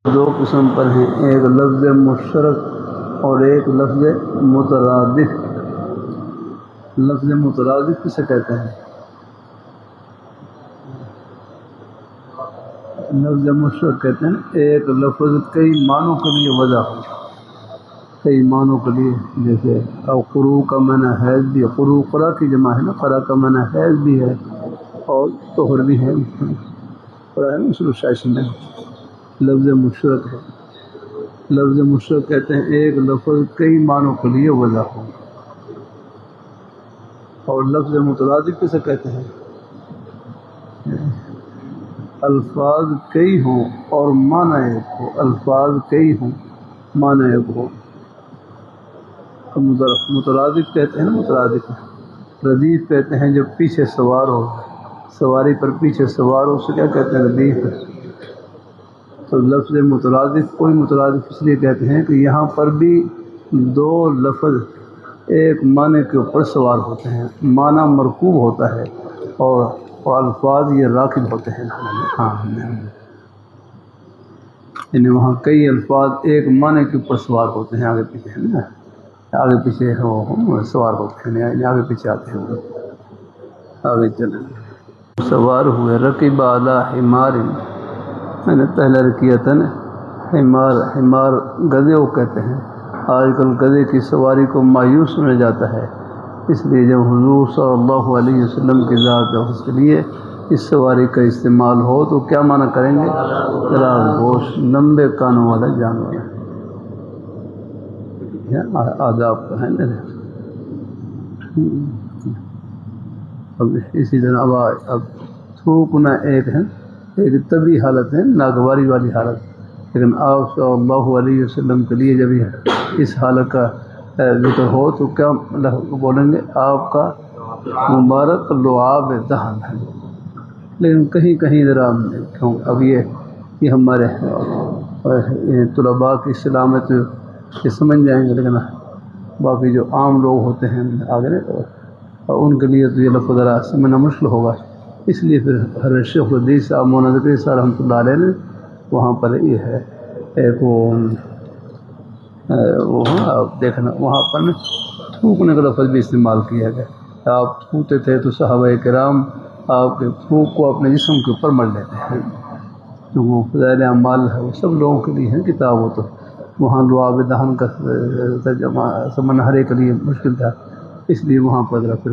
دو قسم پر ہیں، ایک لفظ مشترک اور ایک لفظ مترادف۔ لفظ مترادف کسے کہتے ہیں؟ لفظ مشترک کہتے ہیں ایک لفظ کئی معنوں کے لیے وضع ہو، کئی معنوں کے لیے، جیسے قروء کا معنی حیض بھی ہے، قروء قرا کی جمع ہے نا، قرا کا معنی حیض بھی ہے اور طہر بھی ہے، قرا ہے نا شائش میں، لفظ مشترک ہے۔ لفظ مشترک کہتے ہیں ایک لفظ کئی معنوں کے لیے وضع ہو، اور لفظ مترادف کسے کہتے ہیں؟ الفاظ کئی ہوں اور معنی ایک ہو، الفاظ کئی ہوں معنی ایک ہو، مترادف کہتے ہیں نا، مترادف۔ ردیف کہتے ہیں جو پیچھے سوار ہو، سواری پر پیچھے سوار ہو، اسے کیا کہتے ہیں؟ ردیف۔ تو لفظ مترادف، کوئی مترادف اس لیے کہتے ہیں کہ یہاں پر بھی دو لفظ ایک معنی کے اوپر سوار ہوتے ہیں، معنی مرکوب ہوتا ہے اور الفاظ یہ راکب ہوتے ہیں۔ ہاں، یعنی وہاں کئی الفاظ ایک معنی کے اوپر سوار ہوتے ہیں، آگے پیچھے ہے نا، آگے پیچھے ہو سوار ہوتے ہیں، یعنی آگے پیچھے آتے ہیں۔ آگے چلیں، سوار ہوئے، رکب علی حمار، میں نے پہلے کیا تھا نا، حمار، حمار گدھے کو کہتے ہیں۔ آج کل گدھے کی سواری کو مایوس سمجھا جاتا ہے، اس لیے جب حضور صلی اللہ علیہ وسلم کی ذات ہے اس کے لیے اس سواری کا استعمال ہو تو کیا معنی کریں گے؟ دراز گوش، لمبے کانوں والا جانور، آداب کا ہے نا۔ اب اسی طرح اب تھوکنا ایک ہے، ایک طبی حالت ہے، ناگواری والی حالت، لیکن آپ صلی اللہ علیہ وسلم کے لیے جب اس حالت کا ذکر ہو تو کیا بولیں گے؟ آپ کا مبارک لعاب دہن ہے۔ لیکن کہیں کہیں ذرا اب یہ ہمارے طلباء کی سلامت یہ سمجھ جائیں گے، لیکن باقی جو عام لوگ ہوتے ہیں آگے ان کے لیے تو یہ لفظ ذرا سمجھنا مشکل ہوگا، اس لیے پھر حضرت شیخ الحدیث صاحب مولانا ذکری صاحب رحمۃ اللہ علیہ نے وہاں پر یہ ہے ایک آپ دیکھنا وہاں پر تھوکنے کا لفظ بھی استعمال کیا گیا۔ آپ تھوکتے تھے تو صحابہ کرام آپ کے تھوک کو اپنے جسم کے اوپر مل لیتے ہیں، تو وہ فضائل اعمال ہے، وہ سب لوگوں کے لیے ہے کتاب، وہ تو وہاں لعاب دہن کا ترجمہ سمجھنا ہر ایک کے لیے مشکل تھا، اس لیے وہاں پر ذرا پھر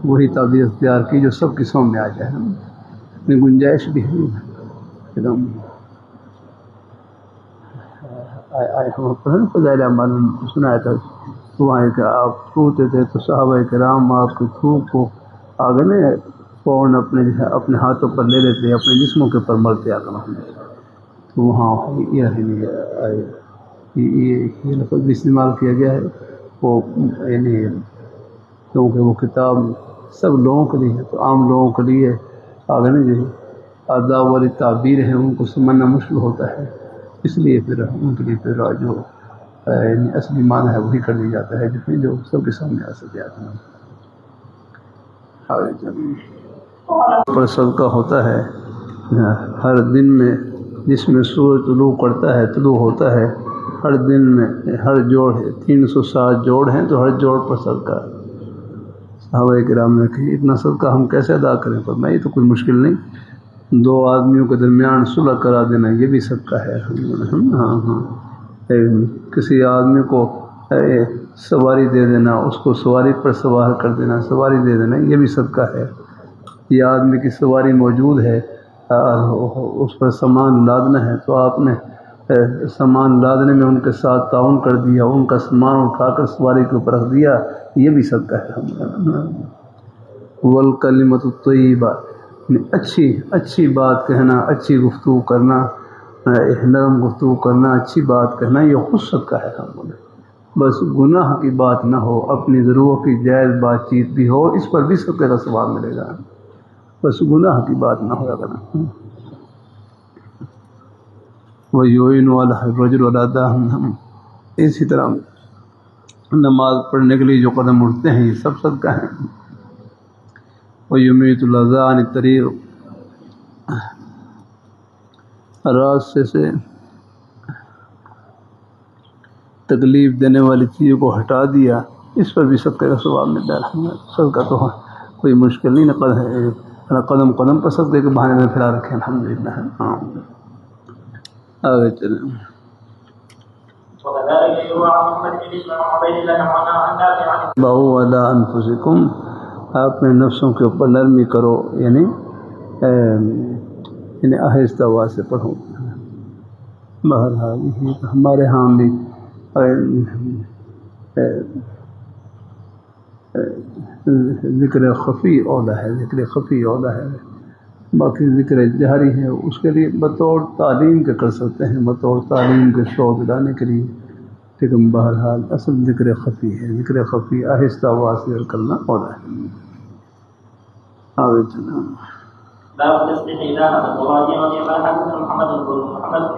وہی تعبیر اختیار کی جو سب کی سمجھ میں آ جائے، اتنی گنجائش بھی ہے ایک دم۔ فضائل اعمال سنایا تھا وہاں کہ آپ تھوکتے تھے تو صحابہ کرام آپ کے تھوک کو آگے نے فوراً اپنے ہاتھوں پر لے لیتے، اپنے جسموں کے اوپر ملتے آگے، تو وہاں یہ لفظ بھی استعمال کیا گیا ہے، وہ یعنی کیونکہ وہ کتاب سب لوگوں کے لیے ہے، تو عام لوگوں کے لیے آگے نا جو آداب والی تعبیر ہیں ان کو سمجھنا مشکل ہوتا ہے، اس لیے پھر ان کے لیے پھر جو اصلی معنی ہے وہی کر دیا جاتا ہے جو سب کے سامنے آ سکے آدمی۔ پر صدقہ ہوتا ہے ہر دن میں، جس میں سورج طلوع ہوتا ہے، ہر دن میں ہر جوڑ ہے، 360 جوڑ ہیں تو ہر جوڑ پر صدقہ۔ صحابہ کرام نے کہا اتنا صدقہ ہم کیسے ادا کریں؟ فرمایا یہ تو کوئی مشکل نہیں، 2 آدمیوں کے درمیان صلح کرا دینا یہ بھی صدقہ ہے۔ ہاں، کسی آدمی کو سواری دے دینا، اس کو سواری پر سوار کر دینا، سواری دے دینا یہ بھی صدقہ ہے۔ یہ آدمی کی سواری موجود ہے، اس پر سامان لادنا ہے تو آپ نے سامان لادنے میں ان کے ساتھ تعاون کر دیا، ان کا سامان اٹھا کر سواری کے اوپر رکھ دیا، یہ بھی صدقہ ہے۔ والکلمۃ الطیبہ، اچھی بات کہنا، اچھی گفتگو کرنا، نرم گفتگو کرنا، اچھی بات کہنا، یہ خود صدقہ ہے۔ بس گناہ کی بات نہ ہو، اپنی ضرورت کی جائز بات چیت بھی ہو، اس پر بھی صدقے کا ثواب ملے گا، بس گناہ کی بات نہ ہو کرنا۔ وَيُعِينُ عَلَى الرَّجُلُ عَلَى دَهْنِهِ، اسی طرح نماز پڑھنے کے لیے جو قدم اٹھتے ہیں یہ سب صدقہ ہیں۔ وَيُمِيتُ الْأَذَىٰ عَنِ الطَّرِيقِ، راستے سے تکلیف دینے والی چیزوں کو ہٹا دیا، اس پر بھی صدقہ کا ثواب ملتا ہے الحمدللہ۔ صدقہ تو کوئی مشکل نہیں نہ، قدم قدم پر صدقے کے بہانے میں پھیلا رکھے الحمدللہ۔ ہاں آگے چلیں۔ باؤ علی انفسکم، آپ اپنے نفسوں کے اوپر نرمی کرو، یعنی آہستہ آواز سے پڑھو۔ بہرحال ہمارے ہاں بھی ذکر خفی اولا ہے، ذکر خفی اولا ہے، باقی ذکر جہری ہے اس کے لیے بطور تعلیم کے کر سکتے ہیں، بطور تعلیم کے شوق لانے کے لیے، لیکن بہرحال اصل ذکر خفی ہے، ذکر خفی آہستہ آواز سے کرنا اولا ہے۔ آگے چلیں۔ باب التسبيح إذا حدث وراجع قال حدثنا محمد بن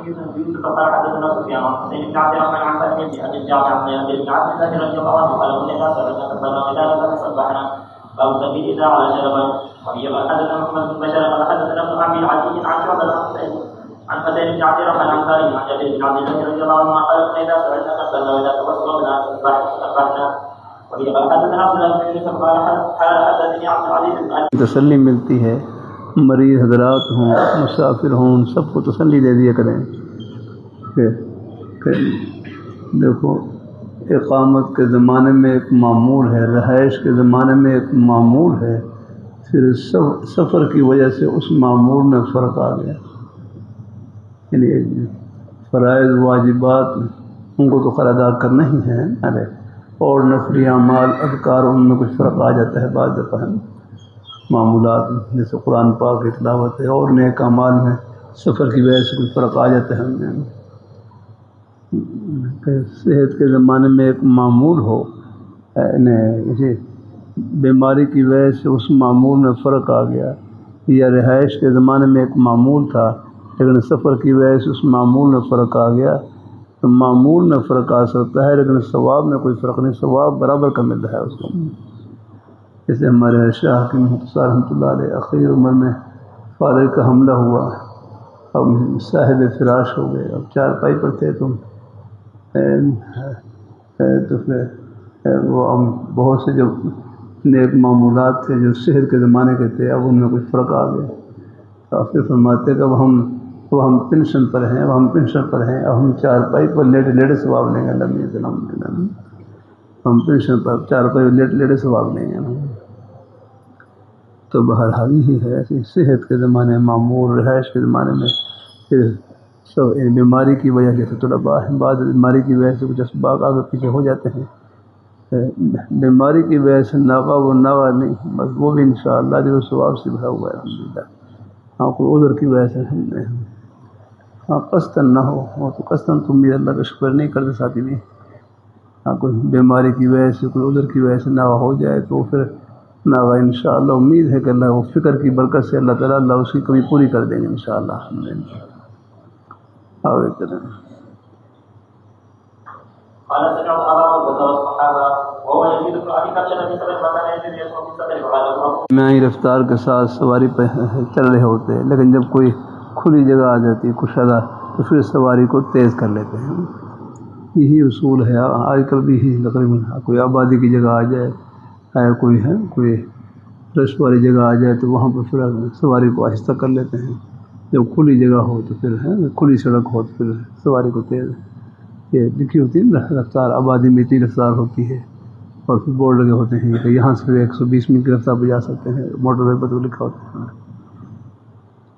يوسف قال حدثنا سفيان عن حسين بن عبد الرحمن عن سالم بن أبي الجعد عن أبي بن عبد الله رضي الله عنه قال كنا سبحنا كبرنا إذا سبحنا باب التسبيح إذا على جبل وهي قال حدثنا محمد بن بشار قال حدثنا ابن عبد العزيز عن شعبة عن حسين بن عبد الرحمن عن سالم عن أبي بن عبد الله رضي الله عنه قال كنا إذا سبحنا كبرنا وإذا توسلنا سبحنا وهي قال حدثنا عبد الله بن يوسف قال حدثني عبد العزيز بن تسلی ملتی ہے، مریض حضرات ہوں، مسافر ہوں، ان سب کو تسلی دے دیا کریں کہ دیکھو اقامت کے زمانے میں ایک معمول ہے، رہائش کے زمانے میں ایک معمول ہے، پھر سفر کی وجہ سے اس معمول میں فرق آ گیا، یعنی فرائض واجبات ان کو تو خیر ادا کرنا ہی ہے، اور نفلی اعمال اذکار ان میں کچھ فرق آ جاتا ہے بعض دفعہ معمولات، جیسے قرآن پاک کی تلاوت ہے، اور نیک اعمال میں سفر کی وجہ سے کچھ فرق آ جاتا ہے ہم میں کہ صحت کے زمانے میں ایک معمول ہو، بیماری کی وجہ سے اس معمول میں فرق آ گیا، یا رہائش کے زمانے میں ایک معمول تھا لیکن سفر کی وجہ سے اس معمول میں فرق آ گیا، تو معمول میں فرق آ سکتا ہے لیکن ثواب میں کوئی فرق نہیں، ثواب برابر کا مل رہا ہے اس کو۔ جیسے ہمارے شاہ کی مختصر رحمۃ اللہ علیہ اخیر عمر میں فالج کا حملہ ہوا، اب صاحب فراش ہو گئے، اب چارپائی پر تھے تو پھر وہ اب بہت سے جو نیک معمولات تھے جو صحت کے زمانے کے تھے اب ان میں کچھ فرق آ گیا، تو پھر فرماتے کہ اب ہم پینشن پر ہیں، اب ہم چارپائی پر لیٹے ثواب لیں گے، ہم پینشن پر چارپائی پر لیٹے ثواب لیں گے۔ تو بہرحال ہی ہے، صحت کے زمانے معمول، رہائش کے زمانے میں پھر سب بیماری کی وجہ سے تھوڑا بعض بیماری کی وجہ سے کچھ اسباب آگے پیچھے ہو جاتے ہیں، بیماری کی وجہ سے ناغا وہ ناغا نہیں، بس وہ بھی انشاءاللہ جو ثواب سے بھرا ہوا ہے الحمدللہ۔ ہاں کوئی عذر کی وجہ سے ہاں قصداً نہ ہو تو قصداً تم بھی اللہ کا شکر نہیں کرتے ساتھی بھی، ہاں کوئی بیماری کی وجہ سے کوئی عذر کی وجہ سے ناغا ہو جائے تو پھر ناغا انشاءاللہ امید ہے کہ اللہ وہ فکر کی برکت سے اللہ تعالیٰ اللہ اس کی کمی پوری کر دیں گے انشاءاللہ۔ آگے چلیں۔ قال سمعت ابا هريره والصحابه وهو يزيد بن ابي كبشه بن سبع وكان يزيد يسمع في السفر وقال میں رفتار کے ساتھ سواری پہ چل رہے ہوتے ہیں، لیکن جب کوئی کھلی جگہ آ جاتی ہے کشادہ تو پھر سواری کو تیز کر لیتے ہیں، یہی اصول ہے آج کل بھی، یہی تقریباً کوئی آبادی کی جگہ آ جائے، کوئی رش والی جگہ آ جائے تو وہاں پہ پھر سواری کو آہستہ کر لیتے ہیں، جب کھلی جگہ ہو تو پھر کھلی سڑک ہو تو پھر سواری کو تیز، یہ لکھی ہوتی ہے نا رفتار، آبادی میں اتنی رفتار ہوتی ہے، اور پھر بورڈ لگے ہوتے ہیں کہ یہاں سے 120 میل کی رفتار پہ جا سکتے ہیں، موٹر وے پر تو لکھا ہوتا ہے۔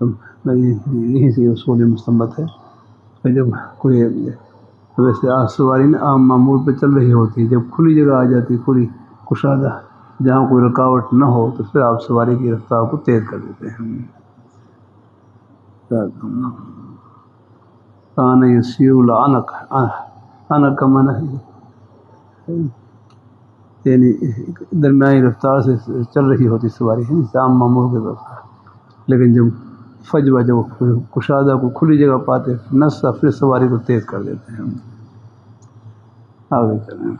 یہیں سے اصول مستمت ہے کہ جب کوئی ویسے سواری نا عام معمول پہ چل رہی ہوتی ہے، جب کھلی جگہ آ جاتی ہے، کھلی کشادہ جہاں کوئی رکاوٹ نہ ہو تو پھر آپ سواری کی رفتار کو تیز کر دیتے ہیں۔ کان یسیر العنق، عنق کا معنی ہے یعنی درمیانی رفتار سے چل رہی ہوتی سواری ہے، عام معمول کے رفتار، لیکن جب فجوہ جب کشادہ کو کھلی جگہ پاتے نصا پھر سواری کو تیز کر دیتے ہیں۔ آگے چلیں۔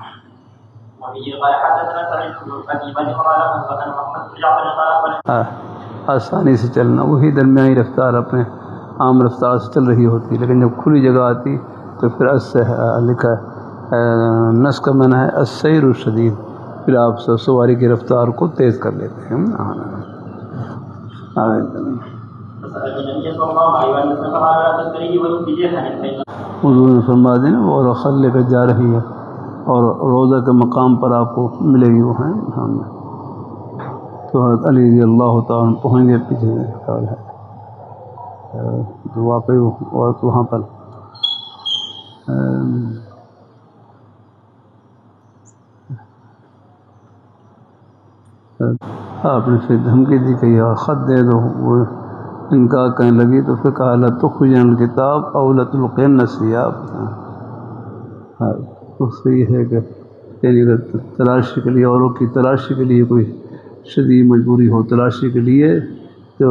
آسانی سے چلنا، وہی درمیانی رفتار اپنے عام رفتار سے چل رہی ہوتی، لیکن جب کھلی جگہ آتی تو پھر اس سے لکھا نس کا معنی ہے السیر الشدید، پھر آپ سواری کی رفتار کو تیز کر لیتے ہیں. حضور نے فرما دیا اور خل لے کر جا رہی ہے اور روضہ کے مقام پر آپ کو ملے گی وہ ہیں. تو حضرت علی رضی اللہ تعالیٰ پہنچ گئے پیچھے خیال ہے تو واقعی اور وہاں پر آپ نے پھر دھمکی دی کہ یا خط دے دو. وہ انکار کرنے لگی تو پھر کہا لتخرجن الکتاب او لتلقین الثیاب. تو یہ ہے کہ یعنی اگر تلاشی کے لیے اوروں کی تلاشی کے لیے کوئی شدید مجبوری ہو تلاشی کے لیے تو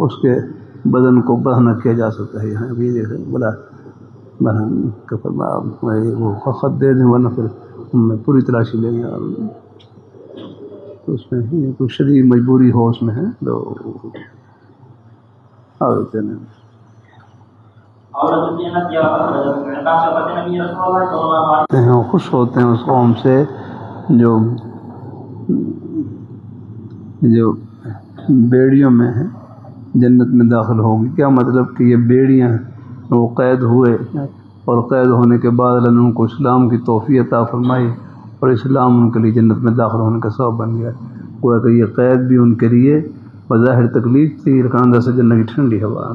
اس کے بدن کو برہنہ کیا جا سکتا ہے. یہاں بھی بلا برہن کا فرما وہ خط دے دیں ورنہ پھر ہم پوری تلاشی لیں گے. تو اس میں کوئی شدید مجبوری ہو اس میں ہے تو آگے ہیں خوش ہوتے ہیں اس قوم سے جو بیڑیوں میں ہیں جنت میں داخل ہوگی. کیا مطلب کہ یہ بیڑیاں وہ قید ہوئے اور قید ہونے کے بعد اللہ نے ان کو اسلام کی توفیق عطا فرمائی اور اسلام ان کے لیے جنت میں داخل ہونے کا سبب بن گیا. گویا کہ یہ قید بھی ان کے لیے بظاہر تکلیف تھی لیکن اندر سے جنت کی ٹھنڈی ہوا.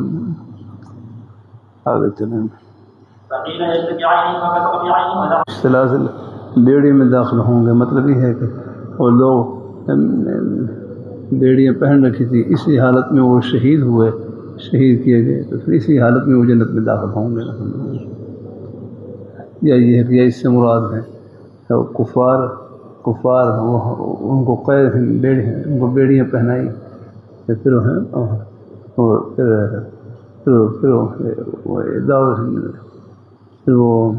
آگے چلیں. سلاسل بیڑی میں داخل ہوں گے مطلب یہ ہے کہ وہ لوگ بیڑیاں پہن رکھی تھی اسی حالت میں وہ شہید ہوئے شہید کیے گئے تو پھر اسی حالت میں وہ جنت میں داخل ہوں گے. یا یہ ہے کہ اس سے مراد ہے کفار ان کو قید ان کو بیڑیاں پہنائی پھر وہ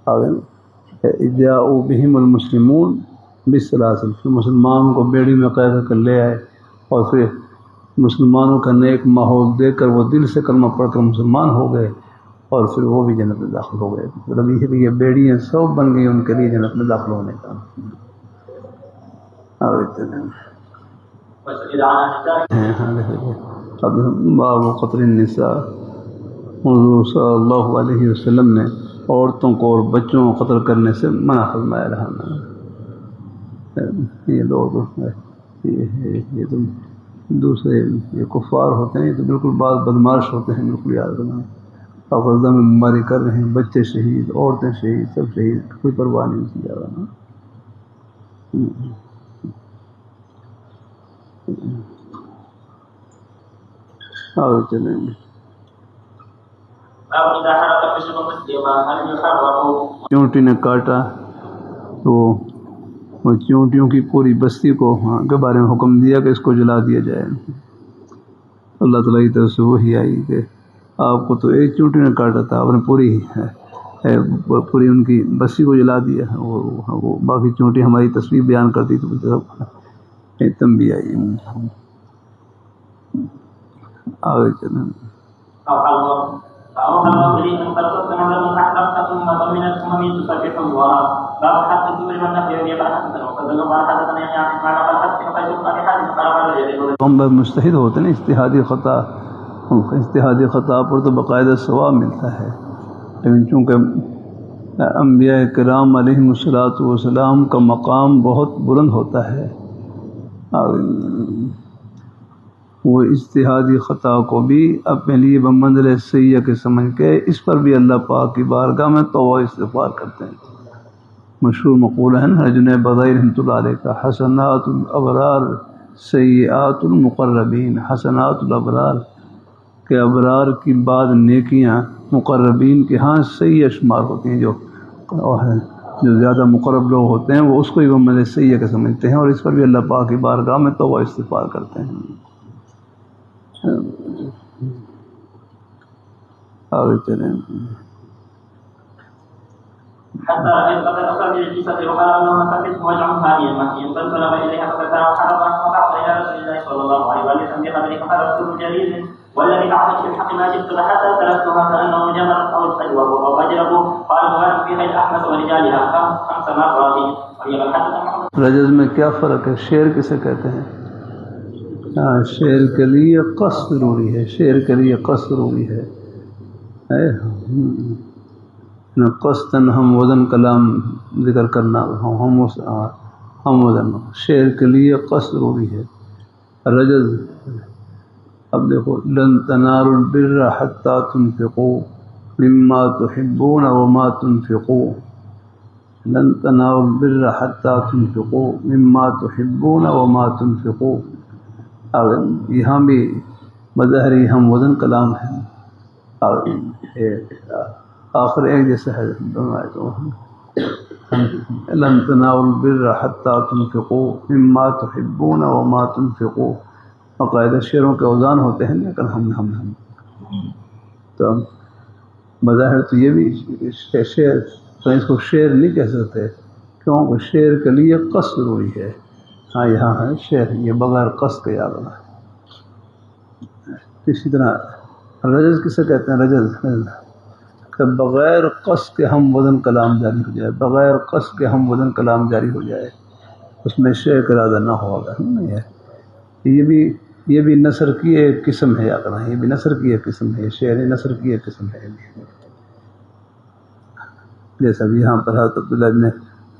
آگے جاءوا بہم المسلمون بالسلاسل. پھر مسلمان کو بیڑی میں قید کر لے آئے اور پھر مسلمانوں کا نیک ماحول دیکھ کر وہ دل سے کلمہ پڑھ کر مسلمان ہو گئے اور پھر وہ بھی جنت میں داخل ہو گئے. مطلب یہ بیڑیاں سب بن گئی ان کے لیے جنت میں داخل ہونے کا. باب قتل النساء. حضور صلی اللہ علیہ وسلم نے عورتوں کو اور بچوں کو قتل کرنے سے منع فرمایا رہا. یہ لوگ یہ تو دوسرے یہ کفار ہوتے ہیں یہ تو بالکل بعض بدماش ہوتے ہیں بالکل یاد رکھنا. آپ غزہ میں بیماری کر رہے ہیں بچے شہید عورتیں شہید سب شہید کوئی پرواہ نہیں کی جا رہا. آگے چلیں گے. چونٹی نے کاٹا تو وہ چونٹیوں کی پوری بستی کو کے بارے میں حکم دیا کہ اس کو جلا دیا جائے. اللہ تعالیٰ کی طرف سے وہی آئی کہ آپ کو تو ایک چونٹی نے کاٹا تھا آپ نے پوری ان کی بستی کو جلا دیا. وہ باقی چونٹی ہماری تصویر بیان کرتی تو تنبیہ آئی. آگے چلیں. ہم مجتہد ہوتے ہیں اجتہادی خطا پر تو باقاعدہ ثواب ملتا ہے لیکن چونکہ انبیاء کرام علیہم الصلاۃ والسلام کا مقام بہت بلند ہوتا ہے وہ اجتہادی خطا کو بھی اپنے لیے بمنزل سیئہ کے سمجھ کے اس پر بھی اللہ پاک کی بارگاہ میں توبہ استغفار کرتے ہیں. مشہور مقولہ ہے نا جنید بغیر رحمۃ اللہ علیہ کا حسنات الابرار سیئات المقربین. حسنات الابرار کہ ابرار کی بعض نیکیاں مقربین کے ہاں سیئہ شمار ہوتی ہیں. جو زیادہ مقرب لوگ ہوتے ہیں وہ اس کو ہی بمنزل سیئہ کے سمجھتے ہیں اور اس پر بھی اللہ پاک کی بارگاہ میں توبہ استغفار کرتے ہیں. آگے چلیں. حتى قد أخرج الجسد وقال اللهم ثبته واجعله هاديا مهديا فانقلب إليها فكسر وحرق وقعد إلى رسول الله صلى الله عليه وسلم بقدر فحرقت بجريد والذي بعثك بالحق ما جئت حتى تركتها كأنه جمل أو الفجوة ووجدت يقول قال رواه في غير احمد ورجالها 5 مرات وهي حدثنا رجز میں کیا فرق ہے؟ شعر کسے کہتے ہیں؟ ہاں، شعر کے لیے قصد ضروری ہے، شعر کے لیے قصد ضروری ہے۔ قصداً ہم وزن کلام ذکر کرنا، ہم وزن شعر کے لیے قصد ضروری ہے۔ رجز اب دیکھو، لن تنالوا البر حتى تنفقوا مما تحبون وما تنفقوا، لن تنالوا البر حتى تنفقوا مما تحبون وما تنفقوا۔ یہاں بھی مظاہری ہم وزن کلام ہے، اور آخر ایک جیسا ہے دونوں آیتوں۔ لن تنالوا البر حتى تنفقوا مما تحبون وما تنفقوا، باقاعدہ شعروں کے اوزان ہوتے ہیں، لیکن ہم تو مظاہر تو یہ بھی شعر، تو اس کو شعر نہیں کہہ سکتے، کیونکہ شعر کے لیے قصد ضروری ہے۔ ہاں یہاں ہے شعر، یہ بغیر قصد کے یاد ہے۔ اسی طرح رجز کسے کہتے ہیں؟ رجز کہ بغیر قصد کے ہم وزن کلام جاری ہو جائے، بغیر قصد کے ہم وزن کلام جاری ہو جائے، اس میں شعر کا ارادہ نہ ہوگا، نہیں ہے۔ یہ بھی نثر کی ایک قسم ہے، یاد رکھنا، یہ بھی نثر کی ایک قسم ہے، شعر نثر کی ایک قسم ہے۔ جیسا بھی یہاں پر حضرت عبداللہ بن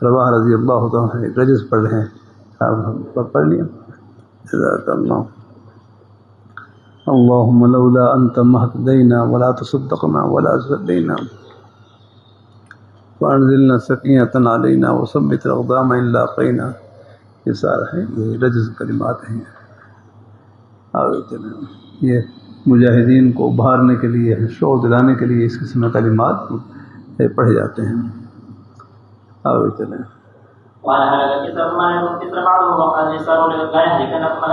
رواحہ رضی اللہ تعالیٰ عنہ رجز پڑھ رہے ہیں، پڑھ لیا جزاک اللہ۔ اللهم لولا أنت ما اهتدينا ولا تصدقنا ولا صلينا فأنزلنا سكينة علينا وثبت الأقدام إن لاقينا۔ یہ سارا ہے، یہ رجز کلمات ہیں۔ آگے چلیں، یہ مجاہدین کو ابھارنے کے لیے، شوق دلانے کے لیے اس قسم کے کلمات پڑھے جاتے ہیں۔ آگے چلیں۔ قال هذا الكتاب ما يذكر بعضه وقد يسر لا يهلك نفسا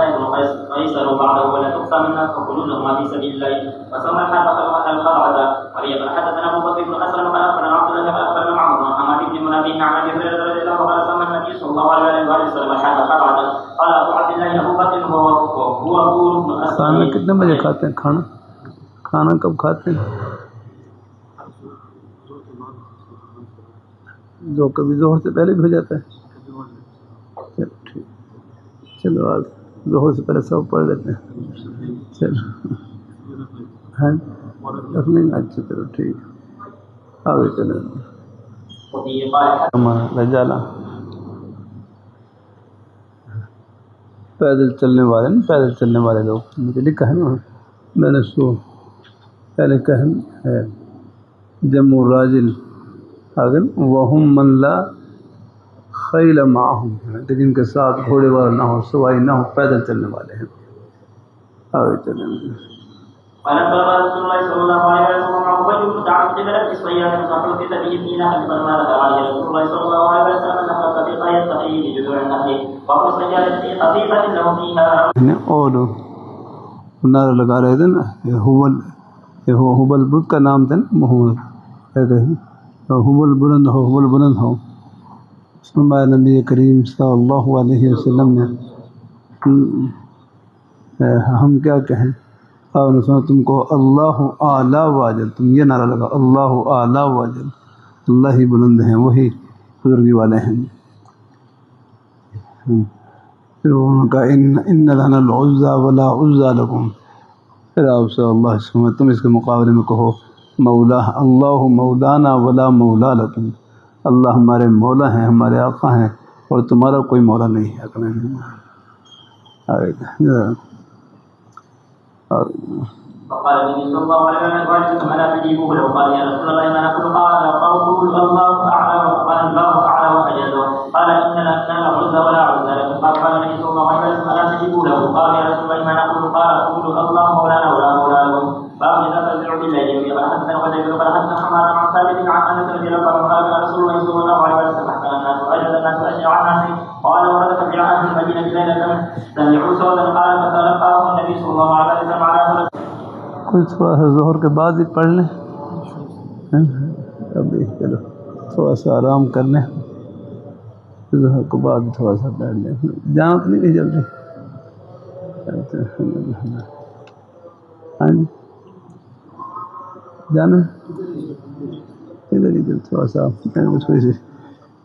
ويسر بعضه ولا تقسى منا فخلودهما في سبيل الله وسمى الحلقة القطعة وليقل حدثنا ابو بكر بن اسلم قال اخبرنا عبد الله قال اخبرنا معمر بن حماد بن منبه عن ابي هريره رضي الله عنه قال سمى النبي صلى الله عليه وسلم الحلقة القطعة قال ابو عبد الله ابو بكر هو ابو بن اسلم۔ کھانا کتنے بجے کھاتے ہیں؟ کھانا کب کھاتے ہیں؟ جو کبھی ظہر سے پہلے بھی ہو جاتا ہے۔ چلو آج ظہر سے پہلے سب پڑھ لیتے ہیں، چلو ہاں رکھ لیں گے، اچھا چلو ٹھیک، آگے چلیں۔ رجالہ پیدل چلنے والے نا، پیدل چلنے والے لوگ، مجھے لکھا ہے نا، میں نے سو پہلے کہا ہے جمع راجل، اگر وہم من لا خیل معہم، جن کے ساتھ گھوڑے والا نہ ہو، سوائی نہ ہو، پیدل چلنے والے ہیں۔ آگے چلیں۔ فلما رسول الله صلى الله عليه وسلم عبد بن كعب بن مالك الصياد فحدث به فينا فلما دخل عليه رسول الله صلى الله عليه وسلم نفخ في يستحيي بجذوع النخل وهو الصياد في خفيفة له فيها، اور نعرہ لگا رہے تھے نا، حبل بدھ کا نام تھا نا، محمد کہتے ہیں حبل بلند ہو، حبل بلند ہو۔ فرمایا نبی کریم صلی اللہ علیہ وسلم نے، ہم کیا کہیں؟ اور تم کو اللہ اعلیٰ واجل، تم یہ نعرہ لگا، اللہ اعلیٰ واجل، اللہ ہی بلند ہیں، وہی بزرگی والے ہیں۔ پھر انہوں نے کہا ان لنا العزى ولا عزى لكم، پھر آپ صلی اللہ علیہ وسلم تم اس کے مقابلے میں کہو مولا، اللہ مولانا ولا مولا لكم، اللہ ہمارے مولا ہیں، ہمارے آقا ہیں، اور تمہارا کوئی مولا نہیں ہے۔ فقال النبي صلى الله عليه وسلم فلا تجيبوه له، قال يا رسول الله ما نقول؟ قال قول الله اعلى، وقال الله اعلى وحجز، قال ان لنا العزى ولا عزى لكم، قال النبي صلى الله عليه وسلم فلا تجيبوه له، قال يا رسول الله ما نقول؟ قال قول الله مولانا ولا مولا لكم، باب اذا تزرع بالليل فقد حدثنا وزيد قال حدثنا حماد عن ثابت عن انس رضي الله عنه قال قال رسول الله صلى الله عليه وسلم احسن الناس واجد الناس واشجع الناس، قال ورد في اهل المدينه ليله سمعوا صوتا قال فتلقاه النبي صلى الله عليه وسلم على فرس۔ کوئی تھوڑا سا ظہر کے بعد ہی پڑھ لیں، ابھی چلو تھوڑا سا آرام کر لیں، ظہر کے بعد تھوڑا سا بیٹھ لیں، جانا تو نہیں جلدی، ہاں جی جانا ادھر تھوڑا سا میں بھی تھوڑی سی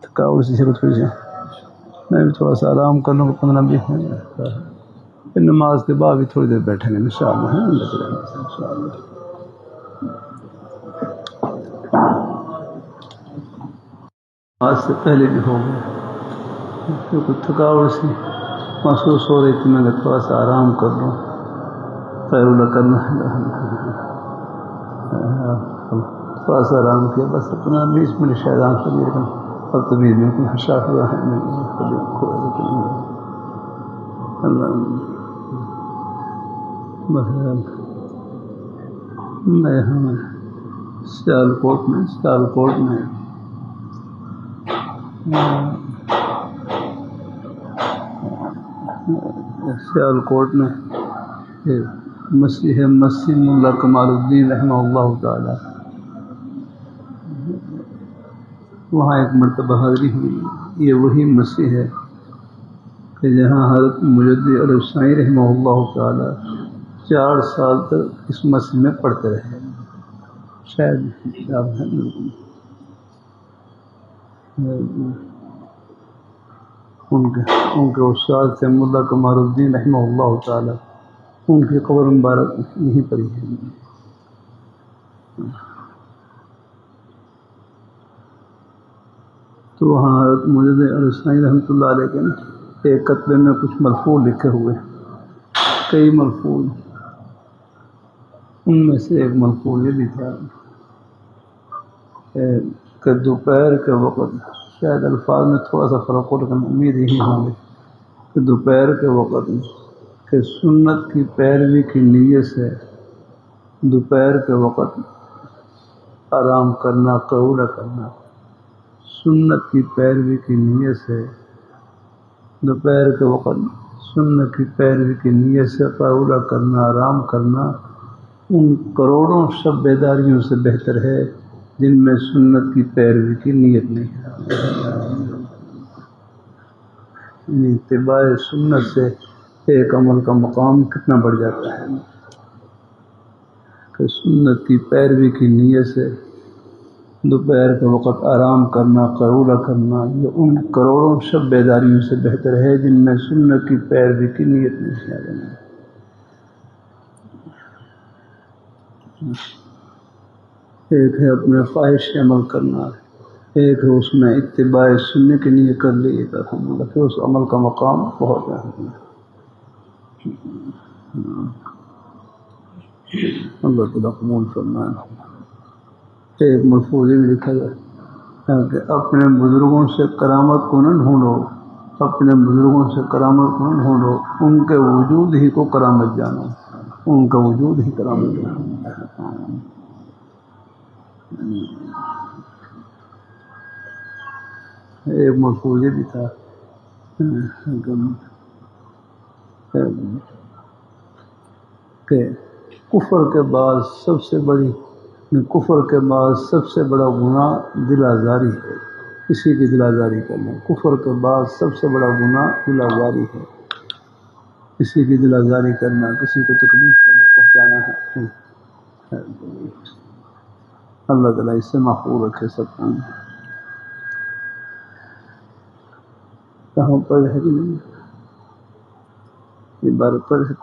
تھکاوٹ سی تھوڑی سی میں بھی تھوڑا سا آرام کر لوں گا 15-20 منٹ. پھر نماز کے بعد بھی تھوڑی دیر بیٹھیں گے انشاءاللہ. انشاءاللہ آج سے پہلے بھی ہو گیا کیونکہ تھکاوٹ سی محسوس ہو رہی تھی. میں نے تھوڑا سا آرام کر لوں. خیر کرنا تھوڑا سا آرام کیا بس 15-20 منٹ شاید آرام کر لیا. لیکن اب تو بھی بالکل حشاش ہوا ہے. میں ہمیں سیالکوٹ میں مسیح ملا کمال الدین رحمہ اللہ تعالی وہاں ایک مرتبہ حاضری ہوئی. یہ وہی مسیح ہے کہ جہاں حضرت مجدد الفسانی رحمہ اللہ تعالی 4 سال تک اس مسجد میں پڑھتے رہے. شاید ان کے استاد سے ملا کمال الدین رحمہ اللہ تعالی ان کی قبر مبارک یہیں پر ہی ہے. تو وہاں حضرت مجدد الفسانی رحمۃ اللہ علیہ کے ایک کتبے میں کچھ ملفوظ لکھے ہوئے، کئی ملفوظ. ان میں سے ایک ملفوظ یہ بھی تھا کہ دوپہر کے وقت، شاید الفاظ میں تھوڑا سا فرق ہو لیکن امید یہی ہوں گے کہ دوپہر کے وقت کہ سنت کی پیروی کی نیت سے دوپہر کے وقت آرام کرنا، قعودہ کرنا. سنت کی پیروی کی نیت سے دوپہر کے وقت سنت کی پیروی کی نیت سے قعودہ کرنا، آرام کرنا ان کروڑوں شب بیداریوں سے بہتر ہے جن میں سنت کی پیروی کی نیت نہیں ہے. اتباع سنت سے ایک عمل کا مقام کتنا بڑھ جاتا ہے کہ سنت کی پیروی کی نیت سے دوپہر کے وقت آرام کرنا، قعودہ کرنا یہ ان کروڑوں شب بیداریوں سے بہتر ہے جن میں سنت کی پیروی کی نیت نہیں ہے. ایک ہے اپنے خواہش سے عمل کرنا، ایک ہے اس میں اتباع سنت کی نیت کر لی. الحمدللہ پھر اس عمل کا مقام بہت ہے. اللہ تعالیٰ قبول فرمائے. ایک ملفوظ بھی لکھا گیا کہ اپنے بزرگوں سے کرامت کو نہ ڈھونڈو، اپنے بزرگوں سے کرامت کو نہ ڈھونڈو، ان کے وجود ہی کو کرامت جانو، ان کا وجود ہی کرامت جانو. ایک ملفوظ بھی تھا کہ کفر کے بعد سب سے بڑا گناہ دل آزاری ہے. کسی کی دل آزاری کرنا. کفر کے بعد سب سے بڑا گناہ دل آزاری ہے. کسی کی دل آزاری کرنا، کسی کو تکلیف دینا، پہنچانا ہے. اللہ تعالیٰ اس سے محفوظ رکھے سب کو. کہاں پر ہے عبارت پر ہے.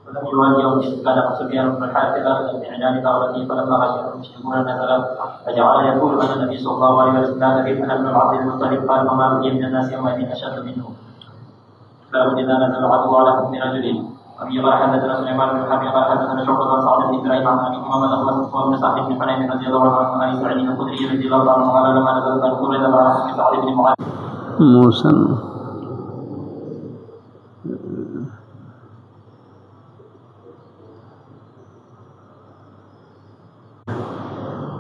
ولم يواجههم إذ كان سفيان بن الحارث آخذا بعنان دعوته فلما غشيهم المشركون نزل فجعل يقول أن النبي صلى الله عليه وسلم كان به أنا ابن عبد المطلب قال وما بقي من الناس يومئذ أشد منه. باب إذا نزل العدو على حكم رجل. أبي قال حدثنا سليمان بن حرب قال حدثنا شعبة عن سعد بن إبراهيم عن أبي أمامة وابن سعد بن حنين رضي الله عنه عن سعيد الخدري رضي الله عنه قال لما نزل القرآن على حكم سعد بن معاذ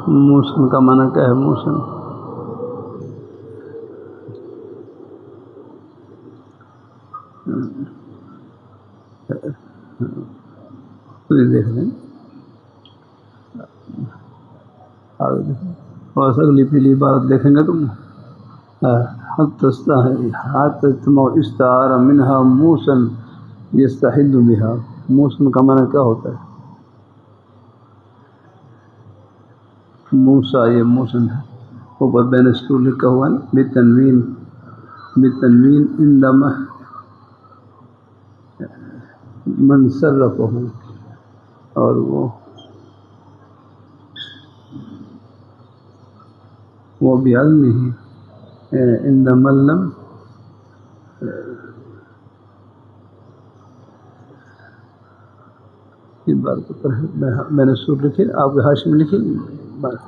موسن کا معنی کیا ہے؟ موسن دیکھ لیں اور اگلی پیلی بات دیکھیں گے تم. استعار منها موسن يستحد بها. موسن کا معنی کیا ہوتا ہے؟ موسیٰ یہ موسن ہے، اوپر بین اسٹور لکھا ہوا ہے بتنوین عندما من صرفہ، اور وہ بعلمہ عندما لم اس بات پر میں نے سور لکھی، آپ کے حاشیے میں لکھی بات.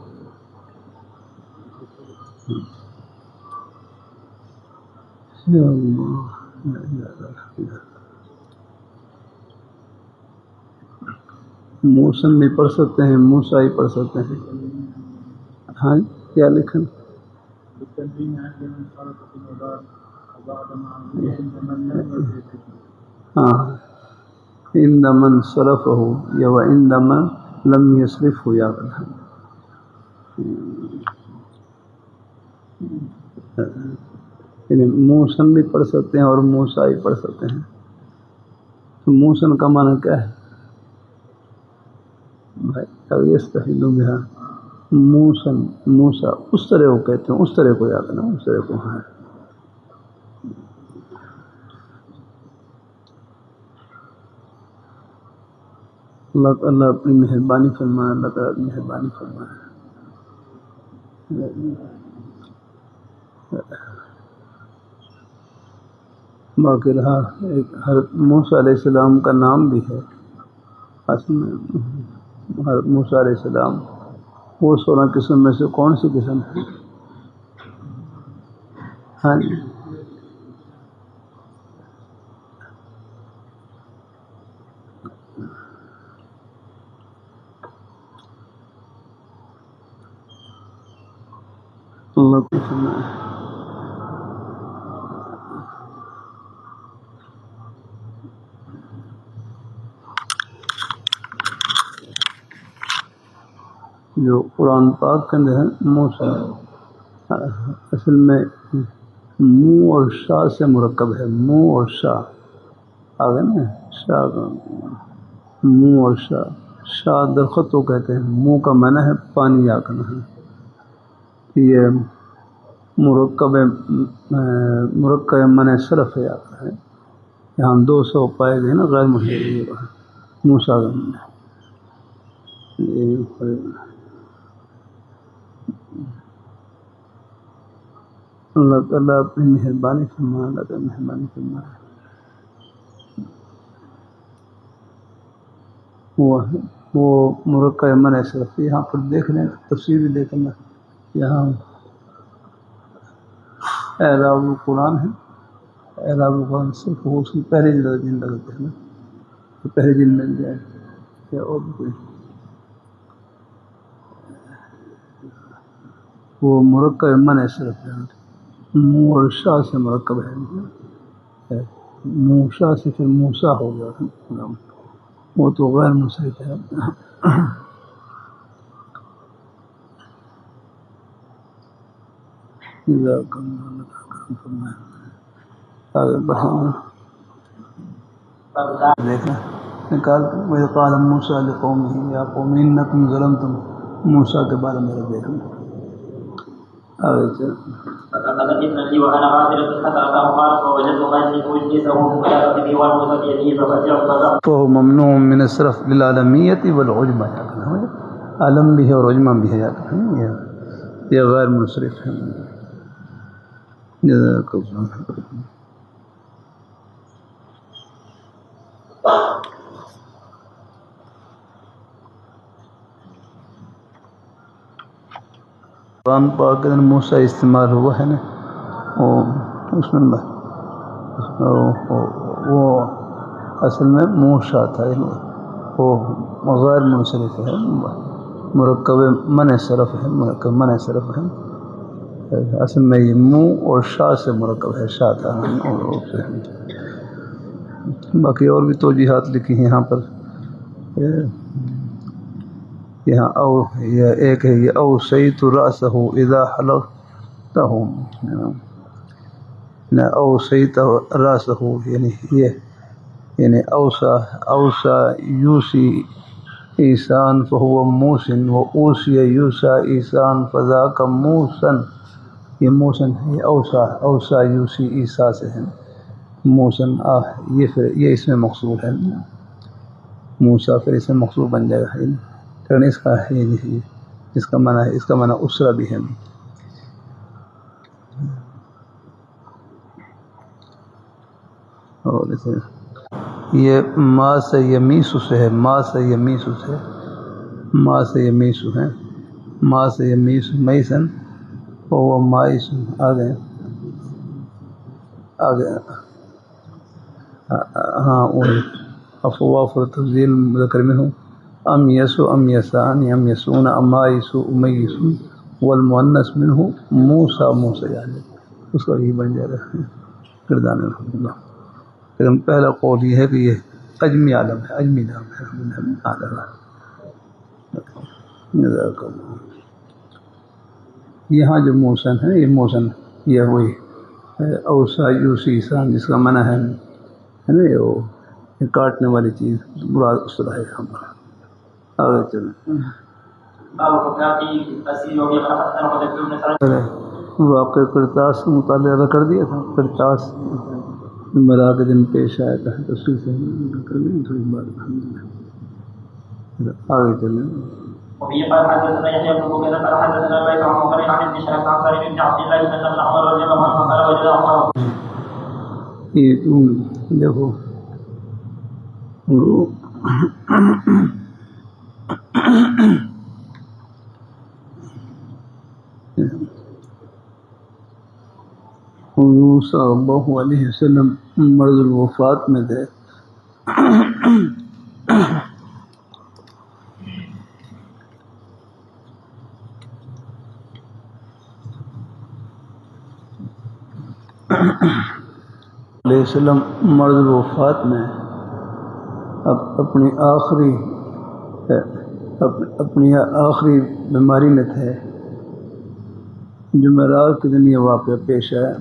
موسم بھی پڑھ سکتے ہیں، موسیٰ ہی پڑھ سکتے ہیں. ہاں کیا لکھن؟ ہاں عند من صرفہ یا وعند من لم یصرفہ، یا یعنی موسم بھی پڑھ سکتے ہیں اور موسیٰ ہی پڑھ سکتے ہیں. تو موسن کا معنی کیا ہے بھائی؟ یستحل بہا موسن، موسیٰ اس طرح کو کہتے ہیں، اس طرح کو یاد نا، اس طرح کو. ہاں اللہ اپنی مہربانی فرمائے، اللہ تعالیٰ اپنی مہربانی فرمائے. باقی رہا ایک حضرت موسیٰ علیہ السلام کا نام بھی ہے اصل میں. حضرت موسیٰ علیہ السلام وہ 16 قسم میں سے کون سی قسم ہے؟ ہاں اللہ کو فرمائے. جو قرآن پاک کے اندر ہے موسیٰ اصل میں منہ اور شاہ سے مرکب ہے. منہ اور شاہ آگے نا، شاہ منہ اور شاہ درخت کو کہتے ہیں. منہ کا معنی ہے پانی آکنا ہے. یہ مرکب من صرف ہے آتا ہے. یہاں 200 پائے گئے نا غیر محیط موسیٰ. اللہ تعالیٰ اپنی مہربانی فرمائے، اللہ تعالیٰ مہربانی فرمائے. وہ مرکب من صرف یہاں پر دیکھ لیں، تفسیر بھی دیکھنا. یہاں اعراب القرآن ہے، اعراب القرآن صرف وہ اس کی پہلی جلد لگتے ہیں نا، تو پہلی جلد مل جائے یا اور کوئی. وہ مرکب من صرف ہے، منہ اور شاہ سے مرکب ہے. موسیٰ سے پھر موسیٰ ہو گیا، وہ تو غیر منصرف ہے. دیکھنا نکال وَإِذْ قَالَ مُوسَىٰ لِقَوْمِهِ يَا قَوْمِ إِنَّكُمْ ظَلَمْتُمْ. موسیٰ کے بارے میں دیکھنا آگے چل. فهو ممنوع من الصرف للعالمیت والعجمہ. عالم بھی ہے اور عجمہ بھی ہے، یہ غیر منصرف ہے. جزاک اللہ. قرآن پاک کے موسیٰ استعمال ہوا ہے نا، اس میں وہ اصل میں موسیٰ تھا، وہ غیر منصرف ہے، مرکب من صرف ہے، مرکب من صرف ہے. اصل میں یہ منہ اور شاہ سے مرکب ہے، شاہ تھا. باقی اور بھی توجیحات لکھی ہیں یہاں پر. یہاں او یہ ایک ہے، یہ اوسیت رأسہ اذا حلقتہ، اوسیت رأسہ یعنی یہ، یعنی اوسا یوسی عیسان فہو موسن و اوسی یوسا عیسان فذاک موسن. یہ موسن ہے، اوسا یوسی عیسیٰ سے ہے. موسن یہ اس میں مقصور ہے. موسیٰ پھر اس میں مقصور بن جائے گا. لیکن اس کا اس کا معنی اسرہ بھی ہے. اور یہ ما سے یمیسو سے ہے. ما سے یمیسو ہے. ما سے یمیسو میسن وہ مائسن. آگے ہاں وہی افواف تفضیل مذکر میں ہوں. ام یسو ام یسان ام یسون امائسو امیسو والمؤنث منہ موسیٰ یعنی اس کا یہی بن جائے گا کردان الحمدللہ. لیکن پہلا قول یہ ہے کہ یہ اجمی عالم ہے، اجمی نام ہے. یہاں جو موسن ہے یہ موسن یہ وہی اوسا یوسی عیسان جس کا معنی ہے نا یہ کاٹنے والی چیز مراد اسرہ ہے. ہمارا آگے چلیں. واقع کرتاس کا مطالعہ کر دیا تھا. کرتاس مرا کے دن پیش آیا تھا تفصیل سے کر دیں تھوڑی بات. آگے چلیں. وفي قال حدثنا يحيى بن بكير قال حدثنا الليث عن مقرن عن ابن شهاب عن سالم بن عبد الله بن عمر رضي الله عنه قال وجد عمر. یہ دیکھو حضور صلی اللہ علیہ وسلم مرض الوفات میں تھے. علیہ السلام مرض الوفات میں اپنی آخری بیماری میں تھے. جمعرات کے دن یہ واقعہ پیش آیا.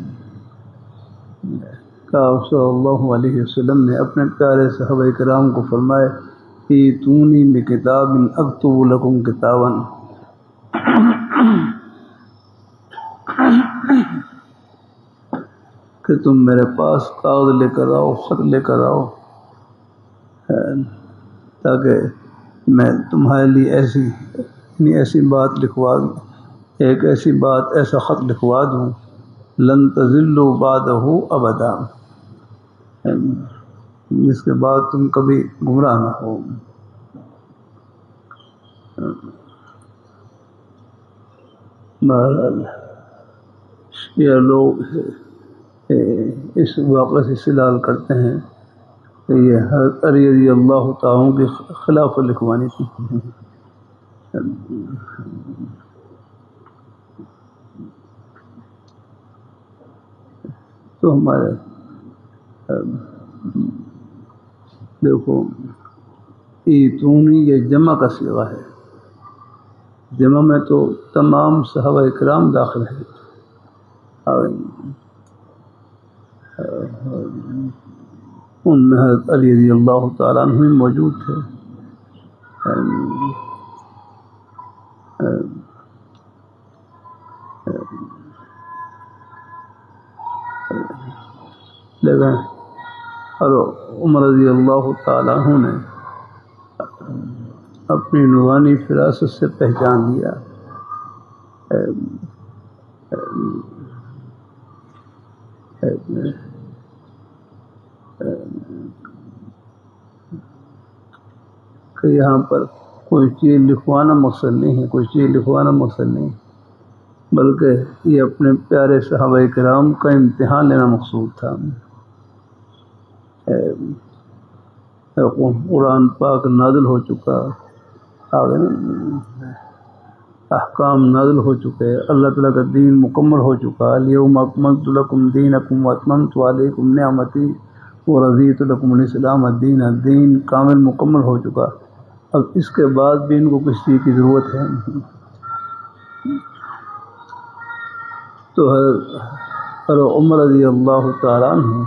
صلی اللہ علیہ وسلم نے اپنے پیارے صحابہ کرام کو فرمایا ایتونی بکتاب اکتب لکم کتابا. کہ تم میرے پاس کاغذ لے کر آؤ، خط لے کر آؤ تاکہ میں تمہارے لیے ایسی بات لکھوا دوں، ایک ایسی بات ایسا خط لکھوا دوں لن تضلوا بعدہ ابدا، جس کے بعد تم کبھی گمراہ نہ ہو. بہرحال یہ لوگ اس واقعے سے استدلال کرتے ہیں کہ یہ حضرت علی رضی اللہ تعالیٰ کی خلاف لکھوانی تھی. تو ہمارے دیکھو ایتونی یہ جمع کا صیغہ ہے. جمع میں تو تمام صحابہ کرام داخل ہیں. ان میں حضرت علی رضی اللہ تعالیٰ عنہ موجود تھے. لیکن عمر رضی اللہ تعالیٰ عنہ نے اپنی نورانی فراست سے پہچان لیا کہ یہاں پر کوئی چیز لکھوانا مقصد نہیں ہے، کوئی چیز لکھوانا مقصد نہیں، بلکہ یہ اپنے پیارے صحابہ کرام کا امتحان لینا مقصود تھا. قرآن پاک نازل ہو چکا، احکام نازل ہو چکے، اللہ تعالیٰ کا دین مکمل ہو چکا. الیوم اکملت لکم دینکم واتممت علیکم نعمتی ورضیت لکم الاسلام دین. دین کامل مکمل ہو چکا، اب اس کے بعد بھی ان کو کسی چیز کی ضرورت ہے. تو حضرت عمر رضی اللہ تعالیٰ عنہ